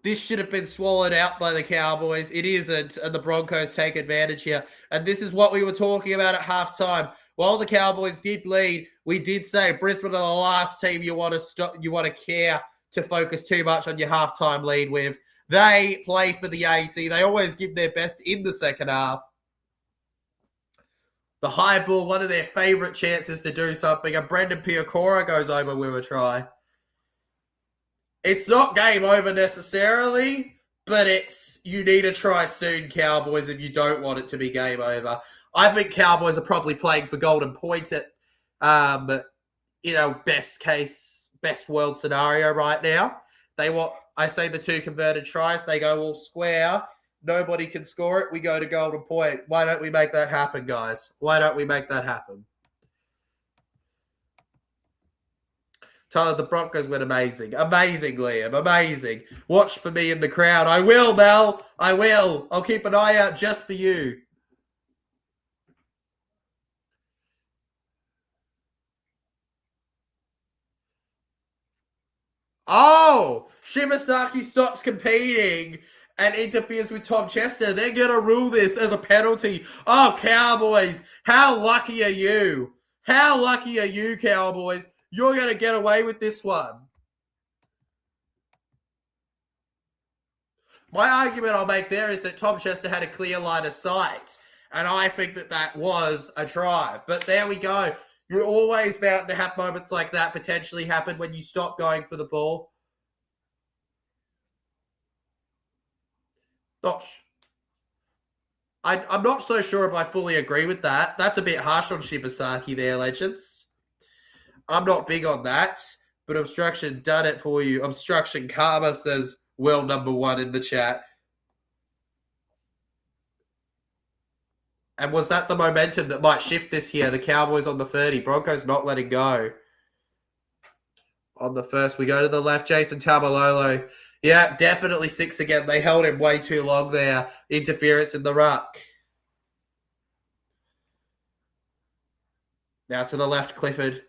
This should have been swallowed out by the Cowboys. It isn't, and the Broncos take advantage here. And this is what we were talking about at halftime. While the Cowboys did lead, we did say Brisbane are the last team you want to care to focus too much on your halftime lead with. They play for the AC. They always give their best in the second half. The high ball, one of their favourite chances to do something. And Brendan Piakora goes over with a try. It's not game over necessarily, but you need to try soon, Cowboys, if you don't want it to be game over. I think Cowboys are probably playing for golden points at, best case, best world scenario right now. I say the 2 converted tries, they go all square. Nobody can score it. We go to golden point. Why don't we make that happen, guys? Why don't we make that happen? Tyler, the Broncos went amazing. Amazing, Liam. Amazing. Watch for me in the crowd. I will, Mel. I will. I'll keep an eye out just for you. Oh, Shibasaki stops competing and interferes with Tom Chester. They're going to rule this as a penalty. Oh, Cowboys, how lucky are you? How lucky are you, Cowboys? You're going to get away with this one. My argument I'll make there is that Tom Chester had a clear line of sight, and I think that that was a try. But there we go. You're always bound to have moments like that potentially happen when you stop going for the ball. I'm not so sure if I fully agree with that. That's a bit harsh on Shibasaki there, legends. I'm not big on that, but Obstruction done it for you. Obstruction Karma says, well, number one in the chat. And was that the momentum that might shift this here? The Cowboys on the 30. Broncos not letting go. On the first, we go to the left. Jason Tamalolo. Yeah, definitely 6 again. They held him way too long there. Interference in the ruck. Now to the left, Clifford.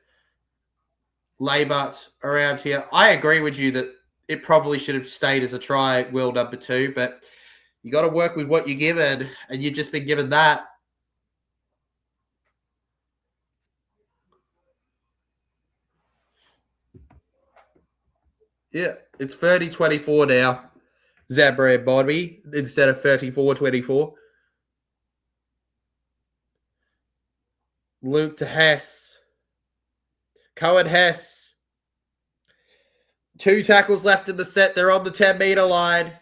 Laybut around here. I agree with you that it probably should have stayed as a try, Will, number 2, but you got to work with what you're given, and you've just been given that. Yeah, it's 30-24 now. Zabra and Bobby instead of 34-24. Luke to Hess. Cohen Hess. 2 tackles left in the set. They're on the 10-meter line.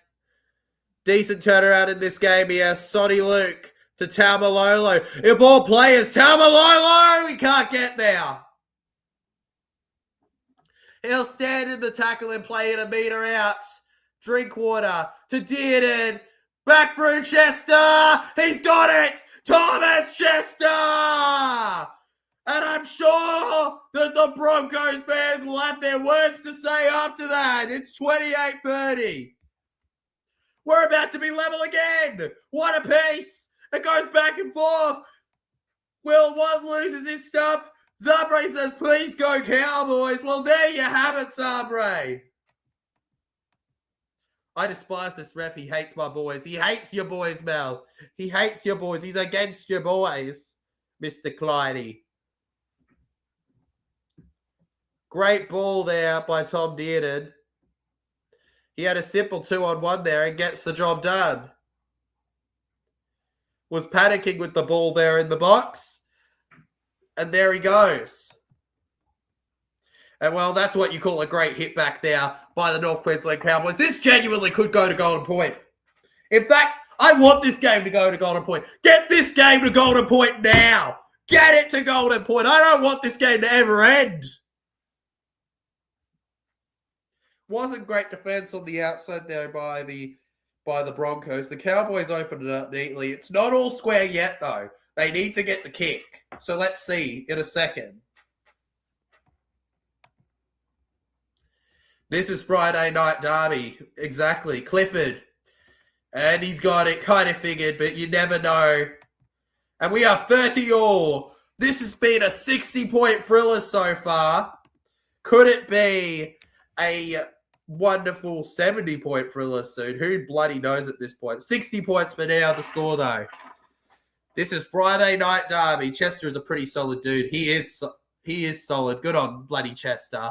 Decent turnaround in this game here. Sonny Luke to Taumalolo. If all players, Taumalolo! We can't get there. He'll stand in the tackle and play it a meter out. Drinkwater to Dearden. Back through Chester. He's got it. Thomas Chester. And I'm sure that the Broncos fans will have their words to say after that. It's 28-30. We're about to be level again. What a piece. It goes back and forth. Will one loses his stuff. Zabre says, please go Cowboys. Well, there you have it, Zabre. I despise this ref. He hates my boys. He hates your boys, Mel. He hates your boys. He's against your boys, Mr. Clyde. Great ball there by Tom Dearden. He had a simple 2-on-1 there and gets the job done. Was panicking with the ball there in the box. And there he goes. And, well, that's what you call a great hit back there by the North Queensland Cowboys. This genuinely could go to Golden Point. In fact, I want this game to go to Golden Point. Get this game to Golden Point now. Get it to Golden Point. I don't want this game to ever end. Wasn't great defense on the outside there by the Broncos. The Cowboys opened it up neatly. It's not all square yet, though. They need to get the kick. So let's see in a second. This is Friday night derby. Exactly. Clifford. And he's got it. Kind of figured, but you never know. And we are 30-all. This has been a 60-point thriller so far. Could it be a wonderful 70-point thriller soon? Who bloody knows at this point? 60 points for now, the score, though. This is Friday night derby. Chester is a pretty solid dude. He is solid. Good on bloody Chester.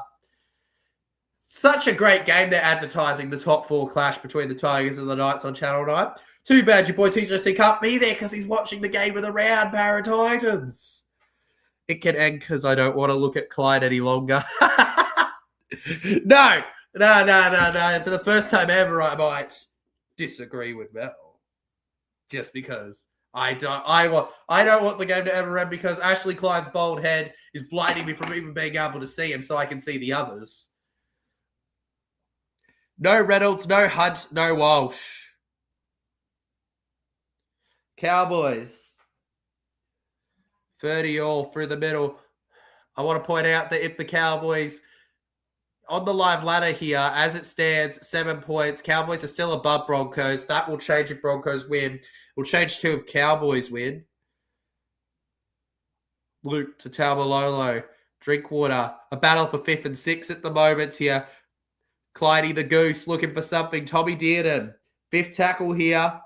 Such a great game they're advertising, the top 4 clash between the Tigers and the Knights on Channel 9. Too bad your boy TJC can't be there because he's watching the game with the round Para Titans. It can end because I don't want to look at Clyde any longer. No. For the first time ever, I might disagree with Mel. Just because I don't want the game to ever end because Ashley Clyde's bald head is blinding me from even being able to see him so I can see the others. No Reynolds, no Hunt, no Walsh. Cowboys. 30-all through the middle. I want to point out that if the Cowboys on the live ladder here, as it stands, 7 points. Cowboys are still above Broncos. That will change if Broncos win. It will change too if Cowboys win. Luke to Taumalolo. Drinkwater. A battle for 5th and 6th at the moment here. Clydie the Goose looking for something. Tommy Dearden. 5th tackle here.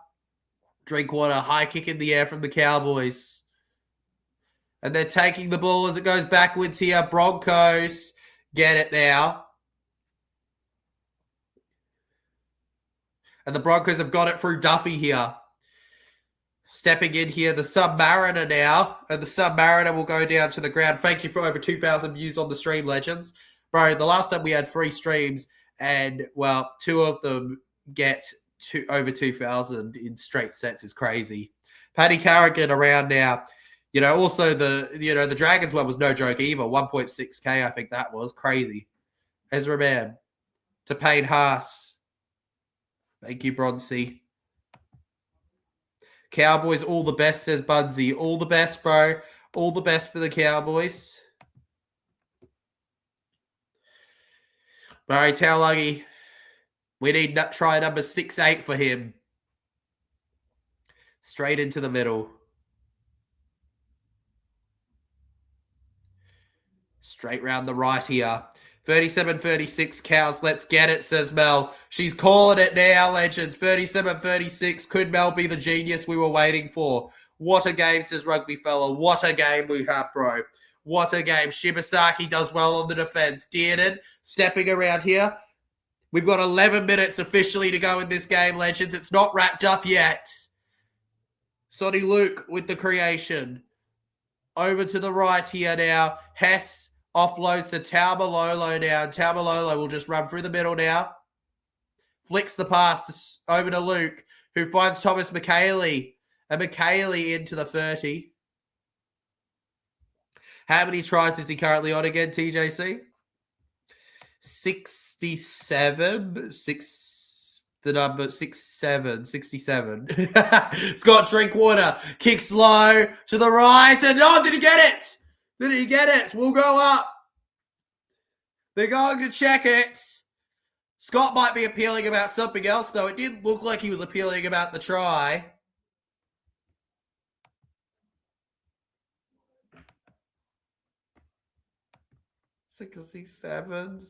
Drinkwater. High kick in the air from the Cowboys. And they're taking the ball as it goes backwards here. Broncos get it now. And the Broncos have got it through Duffy here. Stepping in here, the Submariner now. And the Submariner will go down to the ground. Thank you for over 2,000 views on the stream, legends. Bro, the last time we had 3 streams and, well, 2 of them get over 2,000 in straight sets is crazy. Paddy Carrigan around now. Also the Dragons one was no joke either. 1.6K, I think that was. Crazy. Ezra Mann to Payne Haas. Thank you, Bronzy. Cowboys, all the best, says Bunsey. All the best, bro. All the best for the Cowboys. Murray Taulagi. We need try number 6'8" for him. Straight into the middle. Straight round the right here. 37-36 Cows. Let's get it, says Mel. She's calling it now, legends. 37-36. Could Mel be the genius we were waiting for? What a game, says Rugby Fella. What a game we have, bro. What a game. Shibasaki does well on the defense. Dearden stepping around here. We've got 11 minutes officially to go in this game, legends. It's not wrapped up yet. Sonny Luke with the creation. Over to the right here now. Hess offloads to Taumalolo now. Taumalolo will just run through the middle now. Flicks the pass over to Luke, who finds Thomas McKaylee. And McKaylee into the 30. How many tries is he currently on again, TJC? 67. The number 67. Scott Drinkwater kicks low to the right. And did he get it? Did he get it? We'll go up. They're going to check it. Scott might be appealing about something else, though. It didn't look like he was appealing about the try. Six-seven.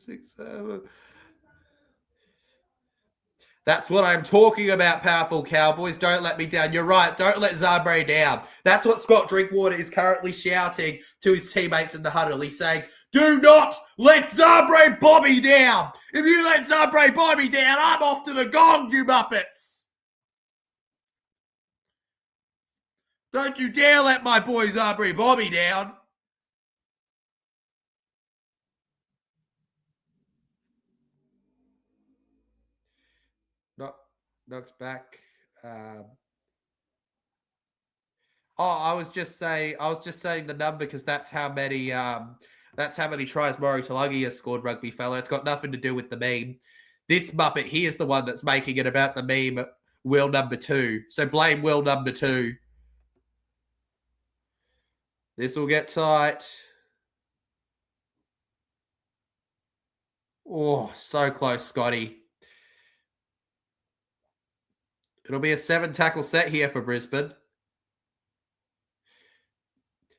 That's what I'm talking about, powerful Cowboys. Don't let me down. You're right. Don't let Zabre down. That's what Scott Drinkwater is currently shouting to his teammates in the huddle. He's saying, do not let Zabre Bobby down. If you let Zabre Bobby down, I'm off to the gong, you muppets. Don't you dare let my boy Zabre Bobby down. Knocks back. I was just saying the number because that's how many tries Murray Talagi has scored, Rugby Fella. It's got nothing to do with the meme. This muppet, he is the one that's making it about the meme. Will number 2. So blame Will number 2. This will get tight. Oh, so close, Scotty. It'll be a 7-tackle set here for Brisbane.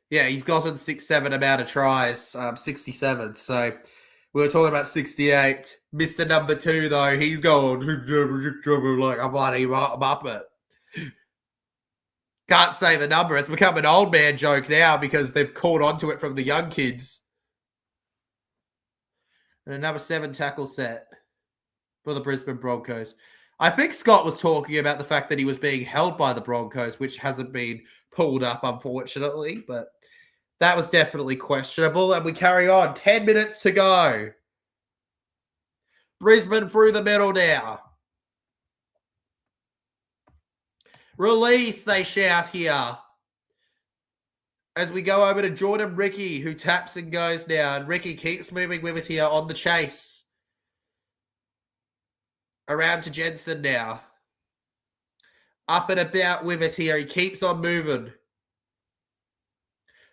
Yeah, he's gotten 6-7 amount of tries, 67. So we were talking about 68. Mr. Number 2, though, he's going like a bloody muppet. Can't say the number. It's become an old man joke now because they've caught onto it from the young kids. And another 7-tackle set for the Brisbane Broncos. I think Scott was talking about the fact that he was being held by the Broncos, which hasn't been pulled up, unfortunately. But that was definitely questionable. And we carry on. 10 minutes to go. Brisbane through the middle now. Release, they shout here. As we go over to Jordan Ricky, who taps and goes now. And Ricky keeps moving with it here on the chase. Around to Jensen now. Up and about with it here. He keeps on moving.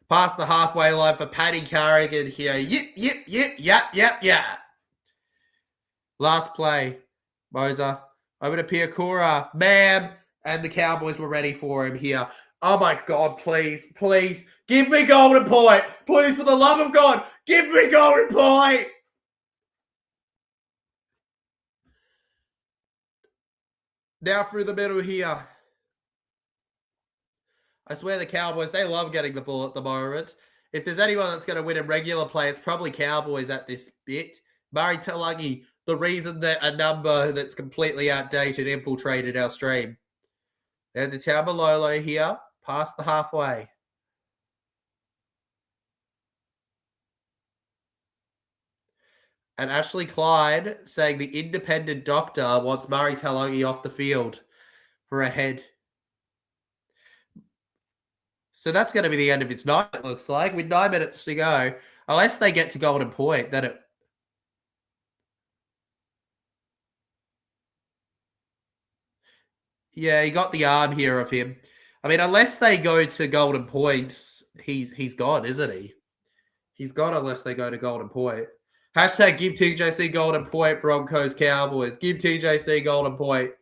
Past the halfway line for Paddy Carrigan here. Yip. Last play. Moser. Over to Piakura. Bam. And the Cowboys were ready for him here. Oh, my God. Please. Please. Give me golden point. Please, for the love of God. Give me golden point. Now through the middle here. I swear the Cowboys, they love getting the ball at the moment. If there's anyone that's going to win a regular play, it's probably Cowboys at this bit. Murray Taulagi, the reason that a number that's completely outdated infiltrated our stream. And the Tamalolo here, past the halfway. And Ashley Clyde saying the independent doctor wants Murray Taulagi off the field for a head. So that's going to be the end of its night, it looks like, with 9 minutes to go. Unless they get to golden point, then it... Yeah, he got the arm here of him. I mean, unless they go to golden points, he's gone, isn't he? He's gone unless they go to golden point. Hashtag give TJC golden point, Broncos, Cowboys. Give TJC golden point.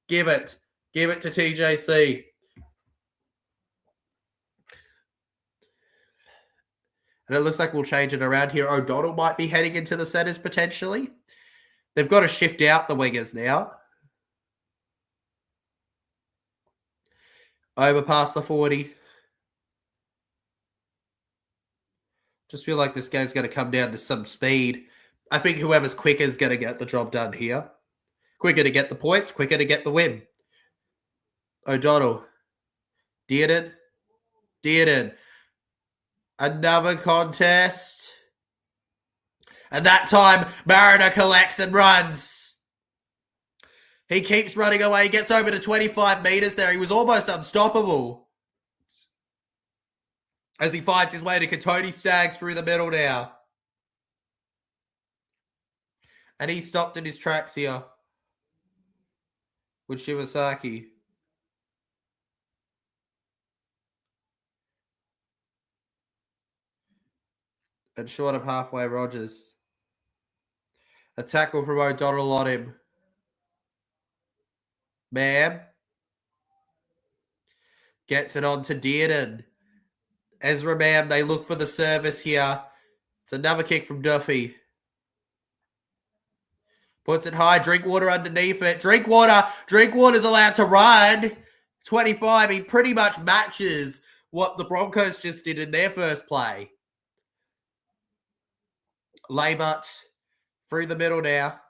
Give it. Give it to TJC. And it looks like we'll change it around here. O'Donnell might be heading into the centers potentially. They've got to shift out the wingers now. Over past the 40. Just feel like this game's going to come down to some speed. I think whoever's quicker is going to get the job done here. Quicker to get the points, quicker to get the win. O'Donnell. Dearden. Another contest. And that time, Mariner collects and runs. He keeps running away. He gets over to 25 meters there. He was almost unstoppable. As he finds his way to Katoni Staggs through the middle now. And he stopped in his tracks here with Shibasaki. And short of halfway, Rogers. A tackle from O'Donnell on him. Mam. Gets it on to Dearden. Ezra Mam, they look for the service here. It's another kick from Duffy. Puts it high. Drinkwater underneath it. Drinkwater's allowed to run. 25. He pretty much matches what the Broncos just did in their first play. Laybut through the middle now.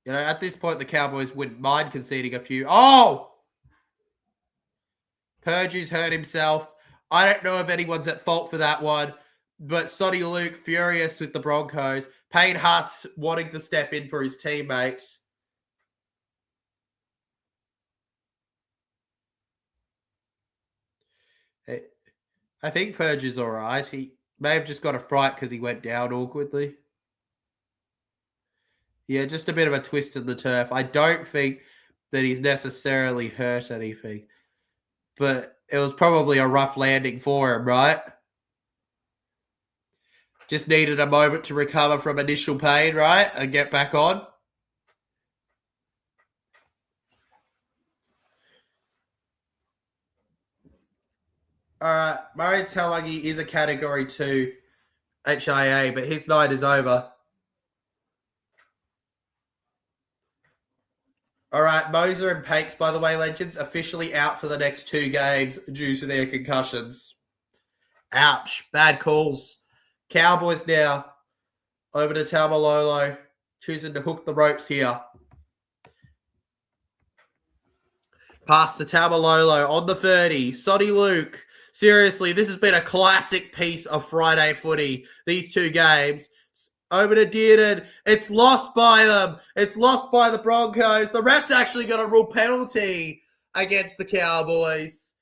You know, at this point, the Cowboys wouldn't mind conceding a few. Oh! Purdue's hurt himself. I don't know if anyone's at fault for that one, but Sonny Luke furious with the Broncos. Payne Huss wanting to step in for his teammates. I think Purdue's all right. He may have just got a fright because he went down awkwardly. Yeah, just a bit of a twist in the turf. I don't think that he's necessarily hurt anything. But it was probably a rough landing for him, right? Just needed a moment to recover from initial pain, right? And get back on. All right, Murray Taulagi is a Category 2 HIA, but his night is over. All right, Moser and Pakes, by the way, legends, officially out for the next 2 games due to their concussions. Ouch, bad calls. Cowboys now over to Taumalolo, choosing to hook the ropes here. Pass to Taumalolo on the 30. Sonny Luke. Seriously, this has been a classic piece of Friday footy, these 2 games. Over to Dearden. It's lost by them. It's lost by the Broncos. The ref's actually got a rule penalty against the Cowboys.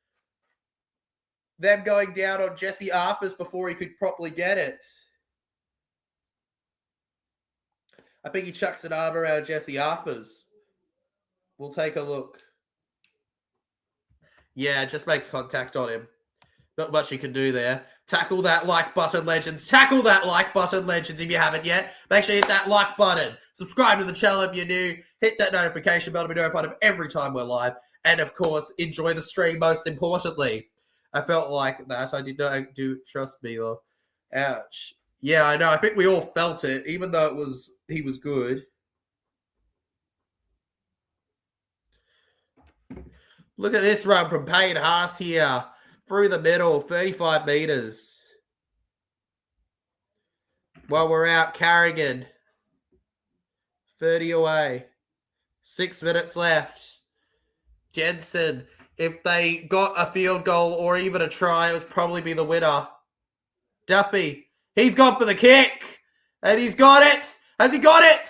Them going down on Jesse Arpers before he could properly get it. I think he chucks an arm around Jesse Arpers. We'll take a look. Yeah, just makes contact on him. Not much you can do there. Tackle that like button, legends. Tackle that like button, legends, if you haven't yet. Make sure you hit that like button. Subscribe to the channel if you're new. Hit that notification bell to be notified of every time we're live. And, of course, enjoy the stream most importantly. I felt like that. I did not do, trust me, though. Ouch. Yeah, I know. I think we all felt it, even though he was good. Look at this run from Payne Haas here. Through the middle, 35 metres. While we're out, Carrigan. 30 away. 6 minutes left. Jensen, if they got a field goal or even a try, it would probably be the winner. Duppy, he's gone for the kick. And he's got it. Has he got it?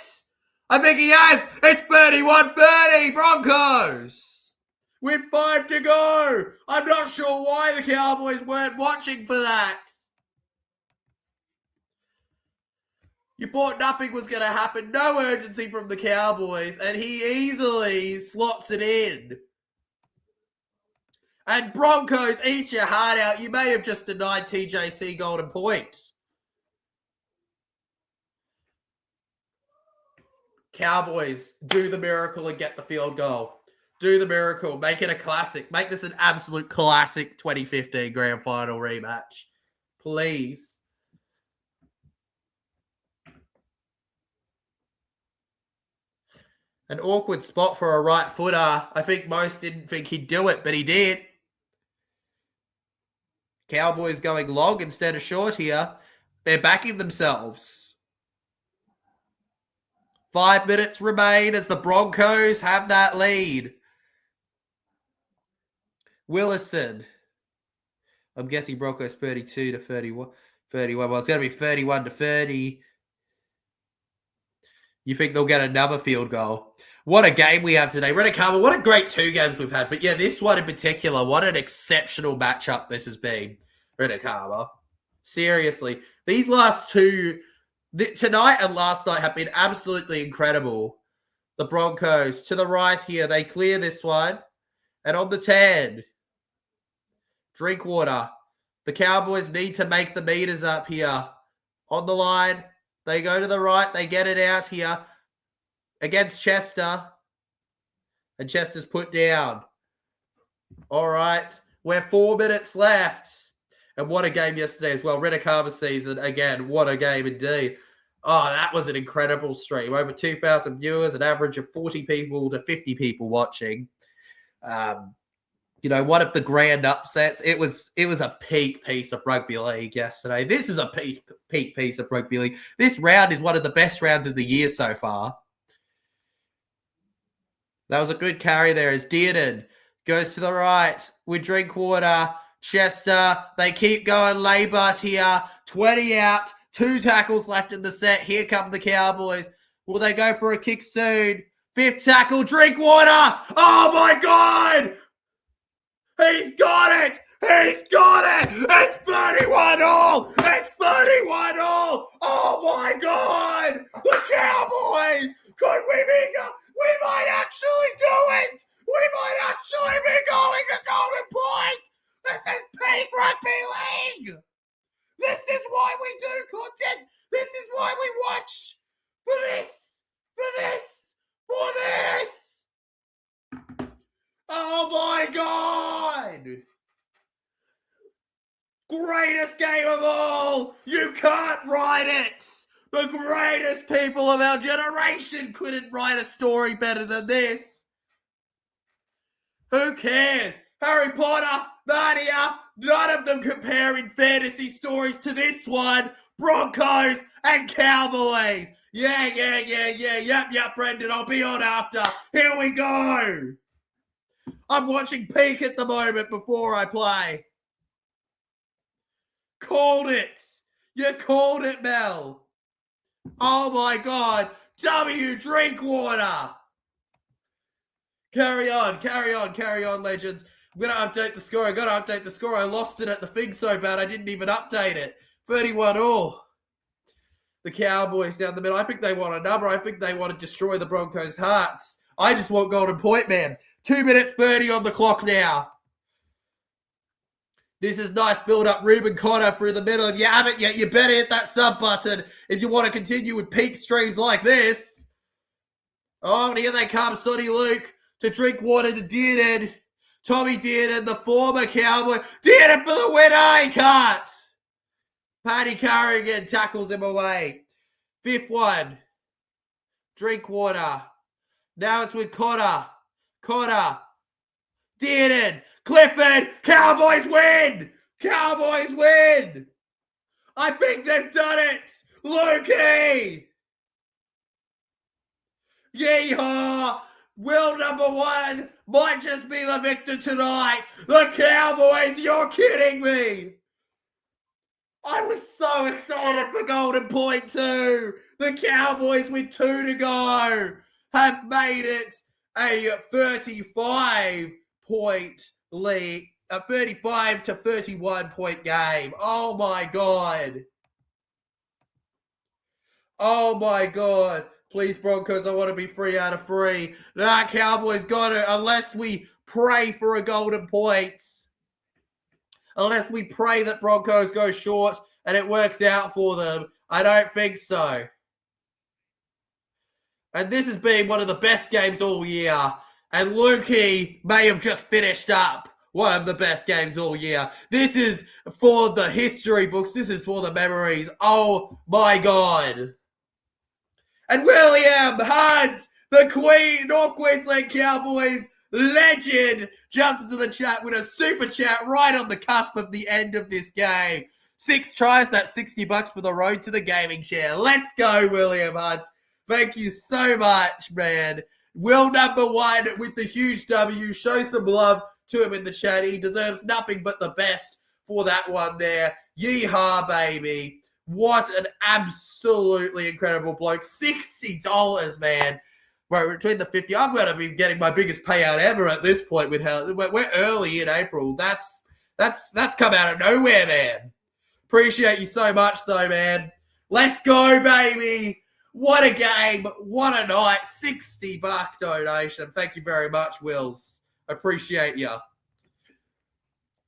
I think he has. It's 31-30 Broncos. With 5 to go. I'm not sure why the Cowboys weren't watching for that. You thought nothing was going to happen. No urgency from the Cowboys. And he easily slots it in. And Broncos, eat your heart out. You may have just denied TJC golden point. Cowboys, do the miracle and get the field goal. Do the miracle. Make it a classic. Make this an absolute classic 2015 grand final rematch. Please. An awkward spot for a right footer. I think most didn't think he'd do it, but he did. Cowboys going long instead of short here. They're backing themselves. 5 minutes remain as the Broncos have that lead. Willison. I'm guessing Broncos 32 to 31. Well, it's going to be 31 to 30. You think they'll get another field goal? What a game we have today. Redicama, what a great 2 games we've had. But yeah, this one in particular, what an exceptional matchup this has been. Redicama. Seriously. These last 2, tonight and last night, have been absolutely incredible. The Broncos to the right here. They clear this one. And on the 10, Drinkwater. The Cowboys need to make the meters up here. On the line. They go to the right. They get it out here against Chester. And Chester's put down. All right. We're 4 minutes left. And what a game yesterday as well. Redicama season. Again, what a game indeed. Oh, that was an incredible stream. Over 2,000 viewers, an average of 40 people to 50 people watching. One of the grand upsets. It was a peak piece of rugby league yesterday. This is a peak piece of rugby league. This round is one of the best rounds of the year so far. That was a good carry there as Dearden goes to the right with Drinkwater. Chester, they keep going. Laybart here. 20 out. 2 tackles left in the set. Here come the Cowboys. Will they go for a kick soon? 5th tackle, Drinkwater. Oh, my God. He's got it. He's got it. It's 31-all. It's 31-all. Oh, my God. The Cowboys. Could we be we might actually do it. We might actually be going to golden point. This is peak rugby league. This is why we do content. This is why we watch. For this. Oh my God. Greatest game of all. You can't write it. The greatest people of our generation couldn't write a story better than this. Who cares? Harry Potter, Narnia, none of them compare in fantasy stories to this one. Broncos and Cowboys. Yep, Brendan, I'll be on after. Here we go. I'm watching peak at the moment before I play. Called it. You called it, Mel. Oh my God. W. Drinkwater. Carry on, legends. I'm going to update the score. I lost it at the thing so bad I didn't even update it. 31-all. The Cowboys down the middle. I think they want another. I think they want to destroy the Broncos' hearts. I just want golden point, man. 2 minutes 30 on the clock now. This is nice build-up. Ruben Connor through the middle. If you haven't yet, you better hit that sub button if you want to continue with peak streams like this. Oh, and here they come. Sonny Luke to Drinkwater to Dearden. Tommy Dearden, the former Cowboy. Dearden for the winner. He can't. Paddy Carrigan tackles him away. Fifth one. Drinkwater. Now it's with Connor. Connor. Dearden. Clifford. Cowboys win. Cowboys win. I think they've done it. Lukey. Yeehaw. Will number one might just be the victor tonight. The Cowboys. You're kidding me. I was so excited for Golden Point 2. The Cowboys with 2 to go have made it a 35-point lead, a 35 to 31-point game. Oh, my God. Oh, my God. Please, Broncos, I want to be 3 out of 3. Nah, Cowboys got it unless we pray for a golden point. Unless we pray that Broncos go short and it works out for them. I don't think so. And this has been one of the best games all year. And Lukey may have just finished up one of the best games all year. This is for the history books. This is for the memories. Oh, my God. And William Hunt, the North Queensland Cowboys legend, jumps into the chat with a super chat right on the cusp of the end of this game. 6 tries, that's $60 for the road to the gaming chair. Let's go, William Hunt. Thank you so much, man. Will number one with the huge W. Show some love to him in the chat. He deserves nothing but the best for that one there. Yeehaw, baby. What an absolutely incredible bloke. $60, man. Right, between the 50, I'm going to be getting my biggest payout ever at this point. With how we're early in April. That's come out of nowhere, man. Appreciate you so much, though, man. Let's go, baby. What a game. What a night. $60 donation. Thank you very much, Wills. Appreciate you.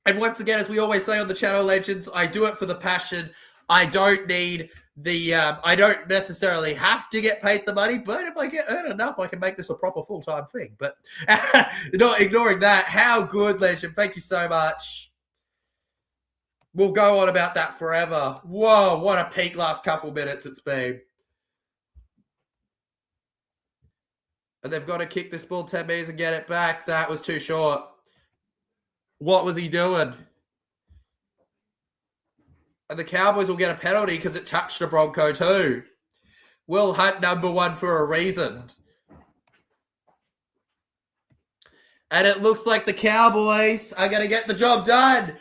And once again, as we always say on the channel, Legends, I do it for the passion. I don't need the, I don't necessarily have to get paid the money, but if I earn enough, I can make this a proper full-time thing. But not ignoring that, how good, Legend. Thank you so much. We'll go on about that forever. Whoa, what a peak last couple minutes it's been. And they've got to kick this ball 10 meters and get it back. That was too short. What was he doing? And the Cowboys will get a penalty because it touched a Bronco too. Will Hunt number one for a reason. And it looks like the Cowboys are going to get the job done.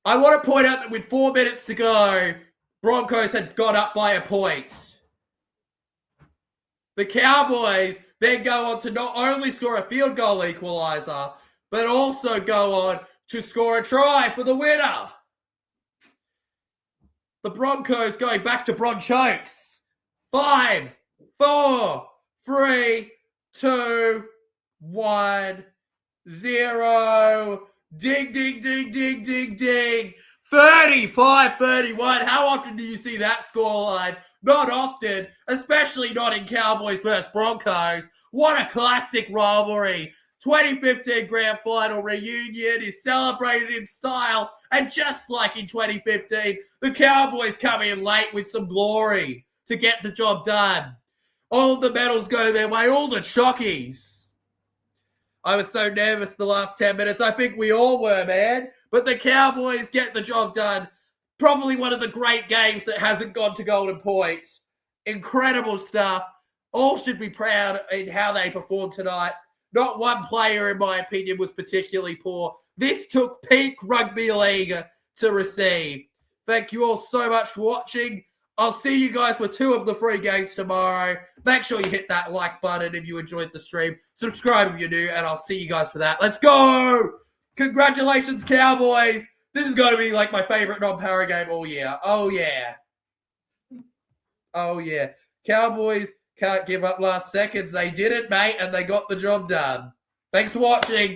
I want to point out that with 4 minutes to go, Broncos had got up by a point. The Cowboys then go on to not only score a field goal equaliser, but also go on to score a try for the winner. The Broncos going back to Bronchokes. 5, 4, 3, 2, 1, 0. Ding, ding, ding, ding, ding, ding. 35-31. How often do you see that scoreline? Not often, especially not in Cowboys versus Broncos. What a classic rivalry. 2015 Grand Final reunion is celebrated in style. And just like in 2015, the Cowboys come in late with some glory to get the job done. All the medals go their way, all the chockies. I was so nervous the last 10 minutes. I think we all were, man. But the Cowboys get the job done. Probably one of the great games that hasn't gone to golden points. Incredible stuff. All should be proud in how they performed tonight. Not one player, in my opinion, was particularly poor. This took peak rugby league to receive. Thank you all so much for watching. I'll see you guys with 2 of the 3 games tomorrow. Make sure you hit that like button if you enjoyed the stream. Subscribe if you're new, and I'll see you guys for that. Let's go! Congratulations, Cowboys. This is going to be like my favorite non-para game all year. Oh, yeah. Oh, yeah. Cowboys can't give up last seconds. They did it, mate, and they got the job done. Thanks for watching.